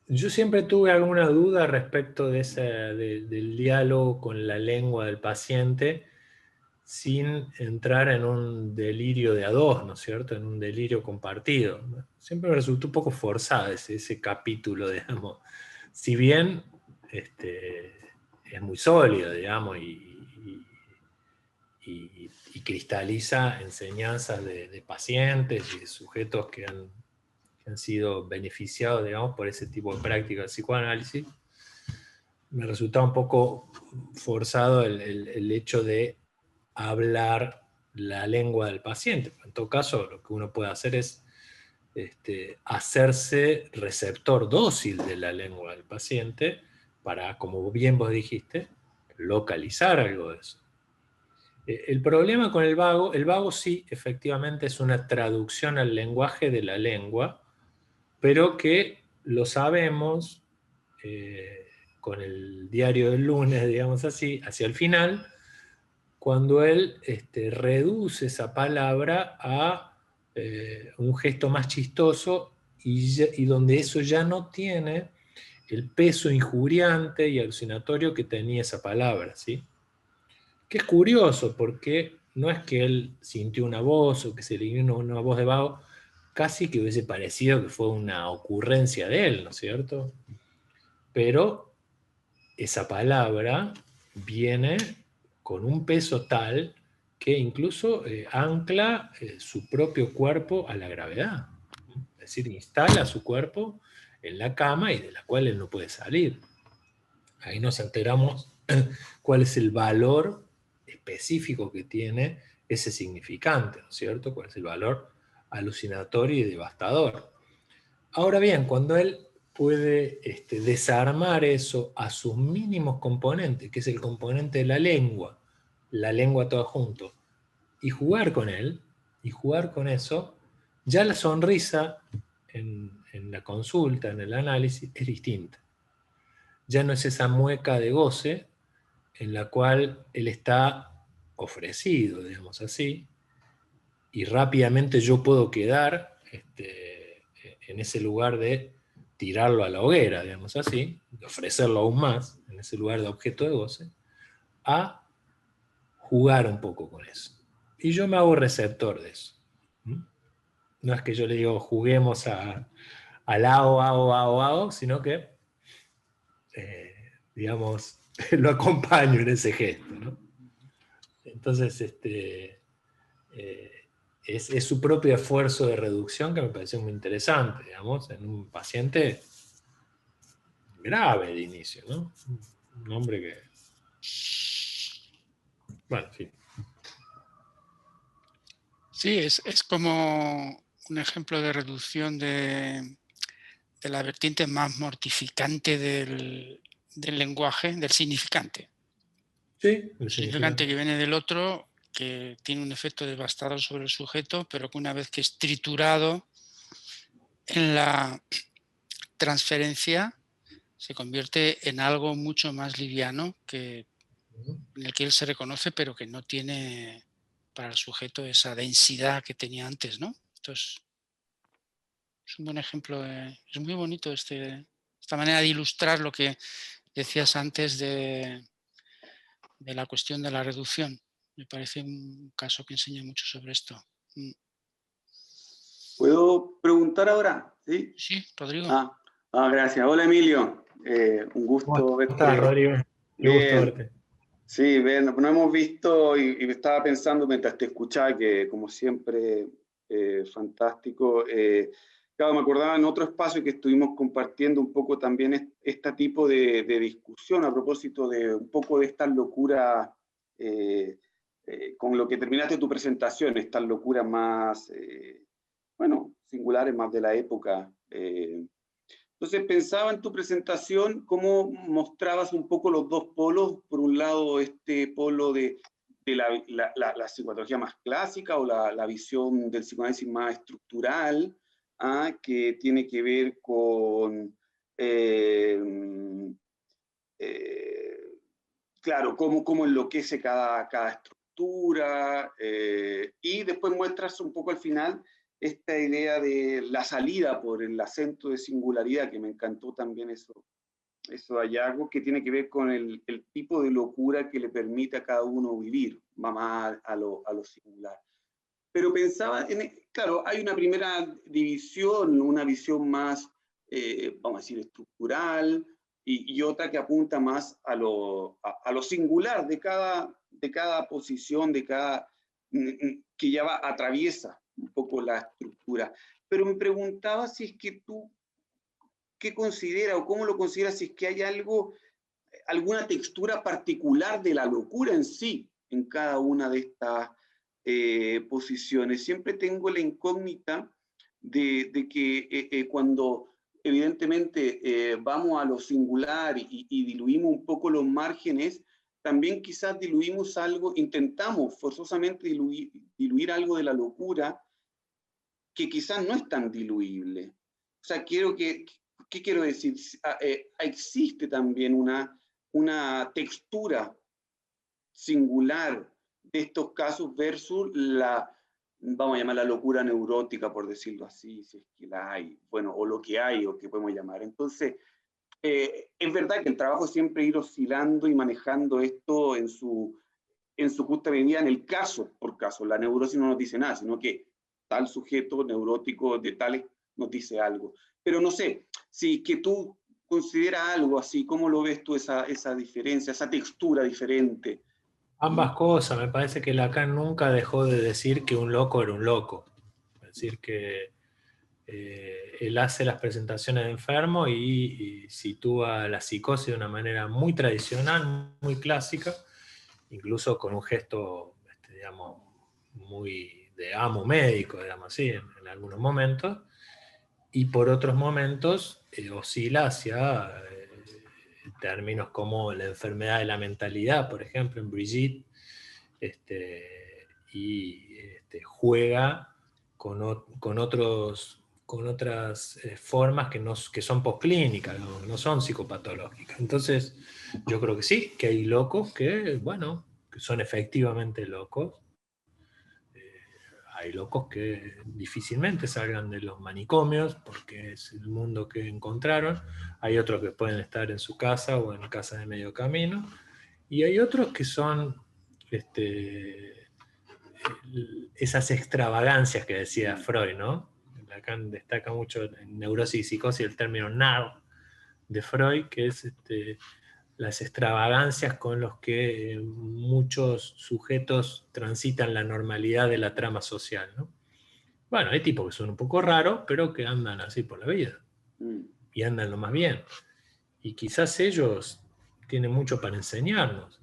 Yo siempre tuve alguna duda respecto del diálogo con la lengua del paciente, sin entrar en un delirio de a dos, ¿no es cierto? En un delirio compartido. Siempre me resultó un poco forzado ese capítulo, digamos. Si bien es muy sólido, digamos, y cristaliza enseñanzas de pacientes y de sujetos que han sido beneficiados, digamos, por ese tipo de práctica de psicoanálisis, me resultaba un poco forzado el hecho de hablar la lengua del paciente. En todo caso, lo que uno puede hacer es hacerse receptor dócil de la lengua del paciente para, como bien vos dijiste, localizar algo de eso. El problema con el vago sí, efectivamente, es una traducción al lenguaje de la lengua, pero que lo sabemos con el diario del lunes, digamos así, hacia el final, cuando él reduce esa palabra a un gesto más chistoso y donde eso ya no tiene el peso injuriante y alucinatorio que tenía esa palabra, ¿sí? Que es curioso, porque no es que él sintió una voz o que se le vino una voz de vago, casi que hubiese parecido que fue una ocurrencia de él, ¿no es cierto? Pero esa palabra viene con un peso tal que incluso ancla su propio cuerpo a la gravedad. Es decir, instala su cuerpo en la cama y de la cual él no puede salir. Ahí nos enteramos cuál es el valor específico que tiene ese significante, ¿no es cierto? Cuál es el valor alucinatorio y devastador. Ahora bien, cuando él puede desarmar eso a sus mínimos componentes, que es el componente de la lengua todo junto, y jugar con él, y jugar con eso, ya la sonrisa en la consulta, en el análisis, es distinta. Ya no es esa mueca de goce en la cual él está ofrecido, digamos así, y rápidamente yo puedo quedar en ese lugar de tirarlo a la hoguera, digamos así, de ofrecerlo aún más, en ese lugar de objeto de goce, a jugar un poco con eso. Y yo me hago receptor de eso. No es que yo le digo juguemos al ao, sino que, digamos, lo acompaño en ese gesto, ¿no? Entonces, es su propio esfuerzo de reducción que me pareció muy interesante, digamos, en un paciente grave de inicio, ¿no? Un hombre que... Bueno, en fin. Sí, es como un ejemplo de reducción de la vertiente más mortificante del lenguaje, del significante. Sí, el significante que viene del otro, que tiene un efecto devastador sobre el sujeto, pero que una vez que es triturado en la transferencia, se convierte en algo mucho más liviano en el que él se reconoce, pero que no tiene para el sujeto esa densidad que tenía antes, ¿no? Entonces, es un buen ejemplo. Es muy bonito esta manera de ilustrar lo que decías antes de la cuestión de la reducción. Me parece un caso que enseña mucho sobre esto. ¿Puedo preguntar ahora? Sí, sí, Rodrigo. Gracias. Hola, Emilio. Un gusto verte. ¿Cómo estás, Rodrigo? Qué gusto verte. Sí, bien, nos hemos visto y estaba pensando mientras te escuchaba que, como siempre, fantástico. Claro, me acordaba en otro espacio que estuvimos compartiendo un poco también este tipo de discusión a propósito de un poco de estas locuras, con lo que terminaste tu presentación, estas locuras más, bueno, singulares, más de la época. Entonces pensaba en tu presentación cómo mostrabas un poco los dos polos. Por un lado, este polo de la psicopatología más clásica o la visión del psicoanálisis más estructural, que tiene que ver con, claro, cómo enloquece cada estructura, y después muestras un poco al final esta idea de la salida por el acento de singularidad, que me encantó también eso hallazgo, que tiene que ver con el tipo de locura que le permite a cada uno vivir, va más a lo singular. Pero pensaba, claro, hay una primera división, una visión más, vamos a decir, estructural, y otra que apunta más a lo singular de cada posición, que ya atraviesa un poco la estructura. Pero me preguntaba si es que tú, ¿qué considera o cómo lo consideras si es que hay alguna textura particular de la locura en sí, en cada una de estas posiciones? Siempre tengo la incógnita de que cuando evidentemente vamos a lo singular y diluimos un poco los márgenes, también quizás diluimos algo, intentamos forzosamente diluir algo de la locura que quizás no es tan diluible. O sea, ¿qué quiero decir? Existe también una textura singular de estos casos versus vamos a llamar la locura neurótica, por decirlo así, si es que la hay, bueno, o lo que hay, o que podemos llamar. Entonces, es verdad que el trabajo es siempre ir oscilando y manejando esto en su justa medida en el caso por caso. La neurosis no nos dice nada, sino que tal sujeto neurótico de tales nos dice algo. Pero no sé, si que tú consideras algo así, ¿cómo lo ves tú esa diferencia, esa textura diferente? Ambas cosas. Me parece que Lacan nunca dejó de decir que un loco era un loco. Es decir, que él hace las presentaciones de enfermo y sitúa la psicosis de una manera muy tradicional, muy clásica, incluso con un gesto, digamos, muy de amo médico, digamos así, en algunos momentos, y por otros momentos oscila hacia términos como la enfermedad de la mentalidad, por ejemplo, en Brigitte, y juega con otros formas que son posclínicas, no son psicopatológicas. Entonces, yo creo que sí, que hay locos que, bueno, que son efectivamente locos. Hay locos que difícilmente salgan de los manicomios porque es el mundo que encontraron. Hay otros que pueden estar en su casa o en casa de medio camino. Y hay otros que son esas extravagancias que decía Freud, ¿no? Lacan destaca mucho en Neurosis y Psicosis el término NAR de Freud, que es las extravagancias con los que muchos sujetos transitan la normalidad de la trama social, ¿no? Bueno, hay tipos que son un poco raros, pero que andan así por la vida. Y andan lo más bien. Y quizás ellos tienen mucho para enseñarnos.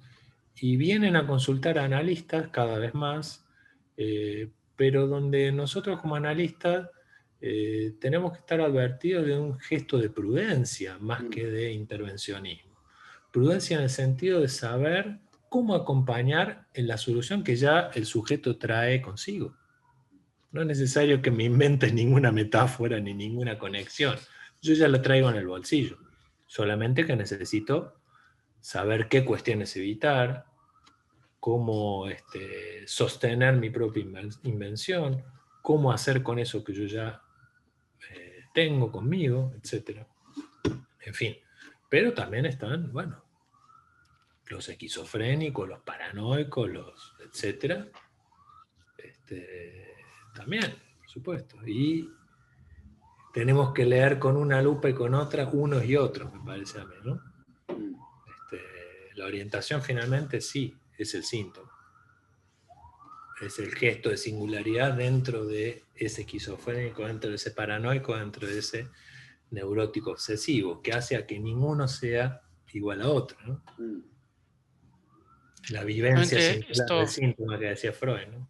Y vienen a consultar a analistas cada vez más, pero donde nosotros como analistas tenemos que estar advertidos de un gesto de prudencia más que de intervencionismo. Prudencia en el sentido de saber cómo acompañar en la solución que ya el sujeto trae consigo. No es necesario que me invente ninguna metáfora ni ninguna conexión. Yo ya la traigo en el bolsillo. Solamente que necesito saber qué cuestiones evitar, cómo sostener mi propia invención, cómo hacer con eso que yo ya tengo conmigo, etc. En fin. Pero también están, bueno, los esquizofrénicos, los paranoicos, los etcétera, también, por supuesto. Y tenemos que leer con una lupa y con otra unos y otros, me parece a mí, ¿no? La orientación finalmente sí es el síntoma. Es el gesto de singularidad dentro de ese esquizofrénico, dentro de ese paranoico, dentro de ese neurótico obsesivo, que hace a que ninguno sea igual a otro, ¿no? La vivencia singular del síntoma que decía Freud, ¿no?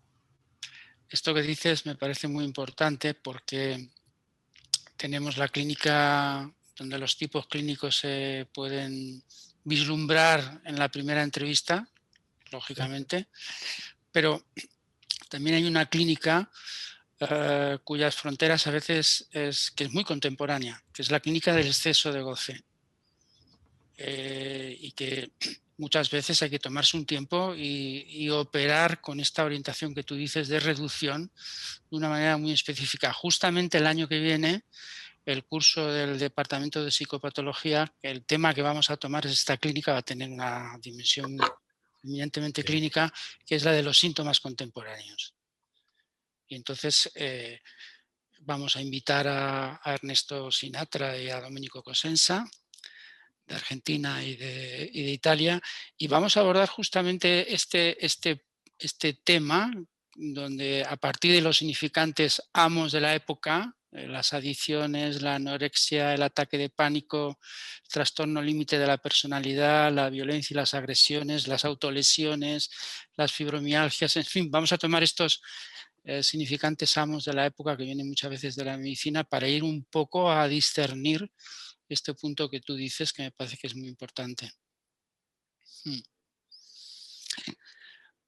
Esto que dices me parece muy importante porque tenemos la clínica donde los tipos clínicos se pueden vislumbrar en la primera entrevista, lógicamente, pero también hay una clínica cuyas fronteras a veces que es muy contemporánea, que es la clínica del exceso de goce. Y que muchas veces hay que tomarse un tiempo y operar con esta orientación que tú dices de reducción de una manera muy específica. Justamente el año que viene, el curso del Departamento de Psicopatología, el tema que vamos a tomar es esta clínica, va a tener una dimensión eminentemente clínica, que es la de los síntomas contemporáneos. Y entonces vamos a invitar a Ernesto Sinatra y a Domenico Cosenza, de Argentina y de Italia, y vamos a abordar justamente este tema, donde a partir de los significantes amos de la época, las adicciones, la anorexia, el ataque de pánico, el trastorno límite de la personalidad, la violencia y las agresiones, las autolesiones, las fibromialgias, en fin, vamos a tomar estos significantes amos de la época que vienen muchas veces de la medicina para ir un poco a discernir este punto que tú dices, que me parece que es muy importante.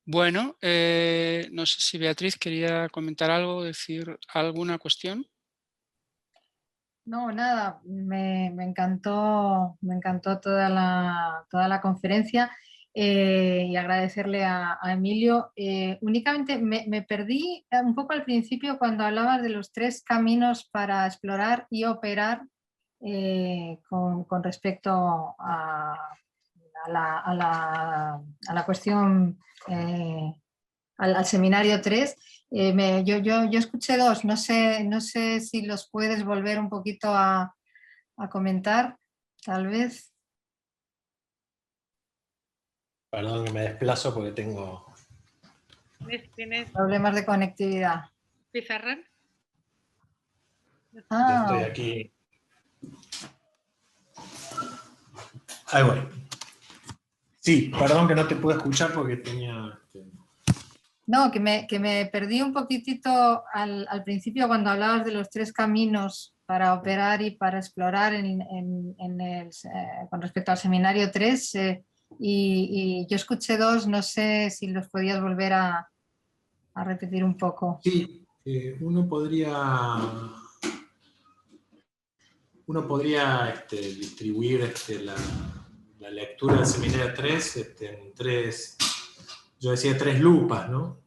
Bueno, no sé si Beatriz quería comentar algo, decir alguna cuestión. No, nada, me encantó toda la conferencia y agradecerle a Emilio. Únicamente me perdí un poco al principio cuando hablabas de los 3 caminos para explorar y operar con respecto a la cuestión, al seminario 3. Yo escuché 2, no sé si los puedes volver un poquito a comentar, tal vez. Perdón que me desplazo porque tengo ¿Tienes problemas de conectividad. pizarra? Ya estoy aquí. Ahí voy. Sí, perdón que no te pude escuchar porque tenía... No, que me perdí un poquitito al principio cuando hablabas de los 3 caminos para operar y para explorar con respecto al seminario 3 y yo escuché 2, no sé si los podías volver a repetir un poco. Sí, uno podría uno podría distribuir la lectura del Seminario 3 en tres, yo decía tres lupas, ¿no?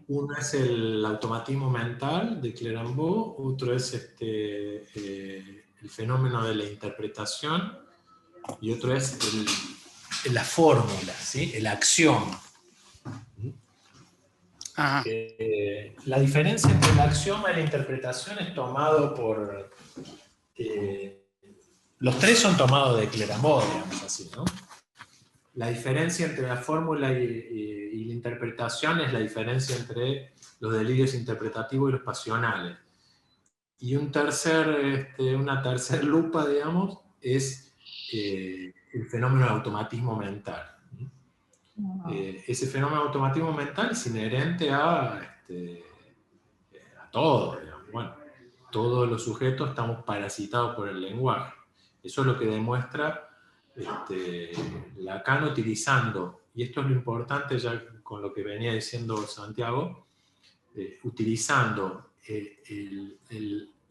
Uno es el automatismo mental de Clérambault, otro es el fenómeno de la interpretación y otro es la fórmula, ¿sí? El axioma. La diferencia entre el axioma y la interpretación es tomado por... los tres son tomados de Clérambault, digamos así, ¿no? La diferencia entre la fórmula y la interpretación es la diferencia entre los delirios interpretativos y los pasionales. Y una tercer lupa, digamos, es el fenómeno del automatismo mental. Ese fenómeno del automatismo mental es inherente a todo, digamos. Bueno, todos los sujetos estamos parasitados por el lenguaje. Eso es lo que demuestra Lacan utilizando, y esto es lo importante ya con lo que venía diciendo Santiago, utilizando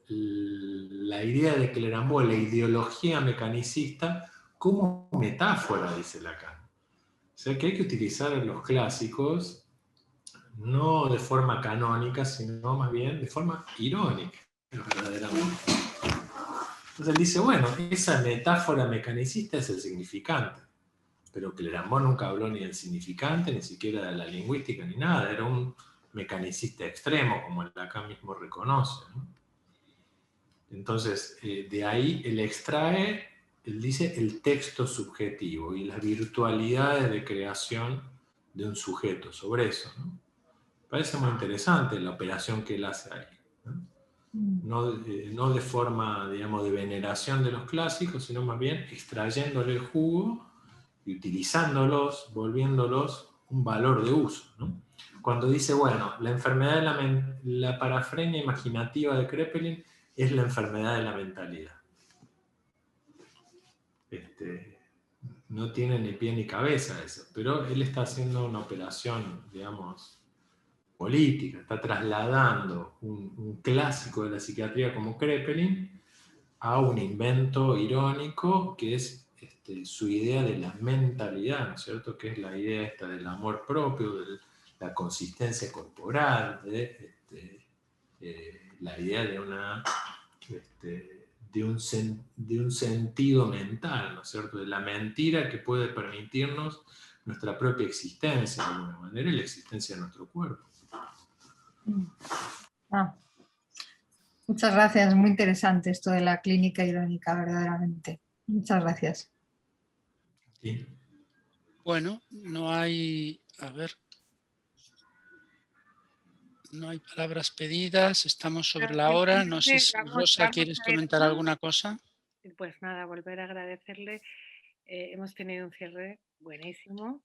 la idea de Clérambault, la ideología mecanicista, como metáfora, dice Lacan. O sea que hay que utilizar los clásicos no de forma canónica, sino más bien de forma irónica, verdaderamente. Entonces él dice, bueno, esa metáfora mecanicista es el significante, pero Clérambault nunca habló ni del significante, ni siquiera de la lingüística, ni nada, era un mecanicista extremo, como Lacan mismo reconoce, ¿no? Entonces, de ahí él extrae, él dice, el texto subjetivo y las virtualidades de creación de un sujeto sobre eso, ¿no? Parece muy interesante la operación que él hace ahí, ¿no? No de forma, digamos, de veneración de los clásicos, sino más bien extrayéndole el jugo y utilizándolos, volviéndolos un valor de uso, ¿no? Cuando dice, bueno, la enfermedad de la parafrenia imaginativa de Kraepelin es la enfermedad de la mentalidad. No tiene ni pie ni cabeza eso, pero él está haciendo una operación, digamos, política, está trasladando un clásico de la psiquiatría como Kraepelin a un invento irónico que es su idea de la mentalidad, ¿no es cierto? Que es la idea esta del amor propio, de la consistencia corporal, de la idea de un sentido mental, ¿no es cierto? De la mentira que puede permitirnos nuestra propia existencia, de alguna manera, y la existencia de nuestro cuerpo. Muchas gracias, muy interesante esto de la clínica irónica, verdaderamente. Muchas gracias. ¿Sí? Bueno, no hay, a ver, no hay palabras pedidas, estamos sobre la hora. No sé si Rosa, ¿quieres comentar alguna cosa? Pues nada, volver a agradecerle. Hemos tenido un cierre buenísimo.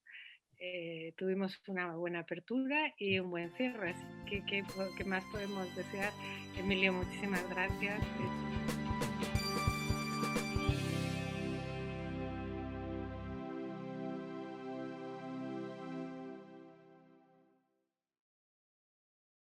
Tuvimos una buena apertura y un buen cierre, así que ¿qué más podemos desear? Emilio, muchísimas gracias.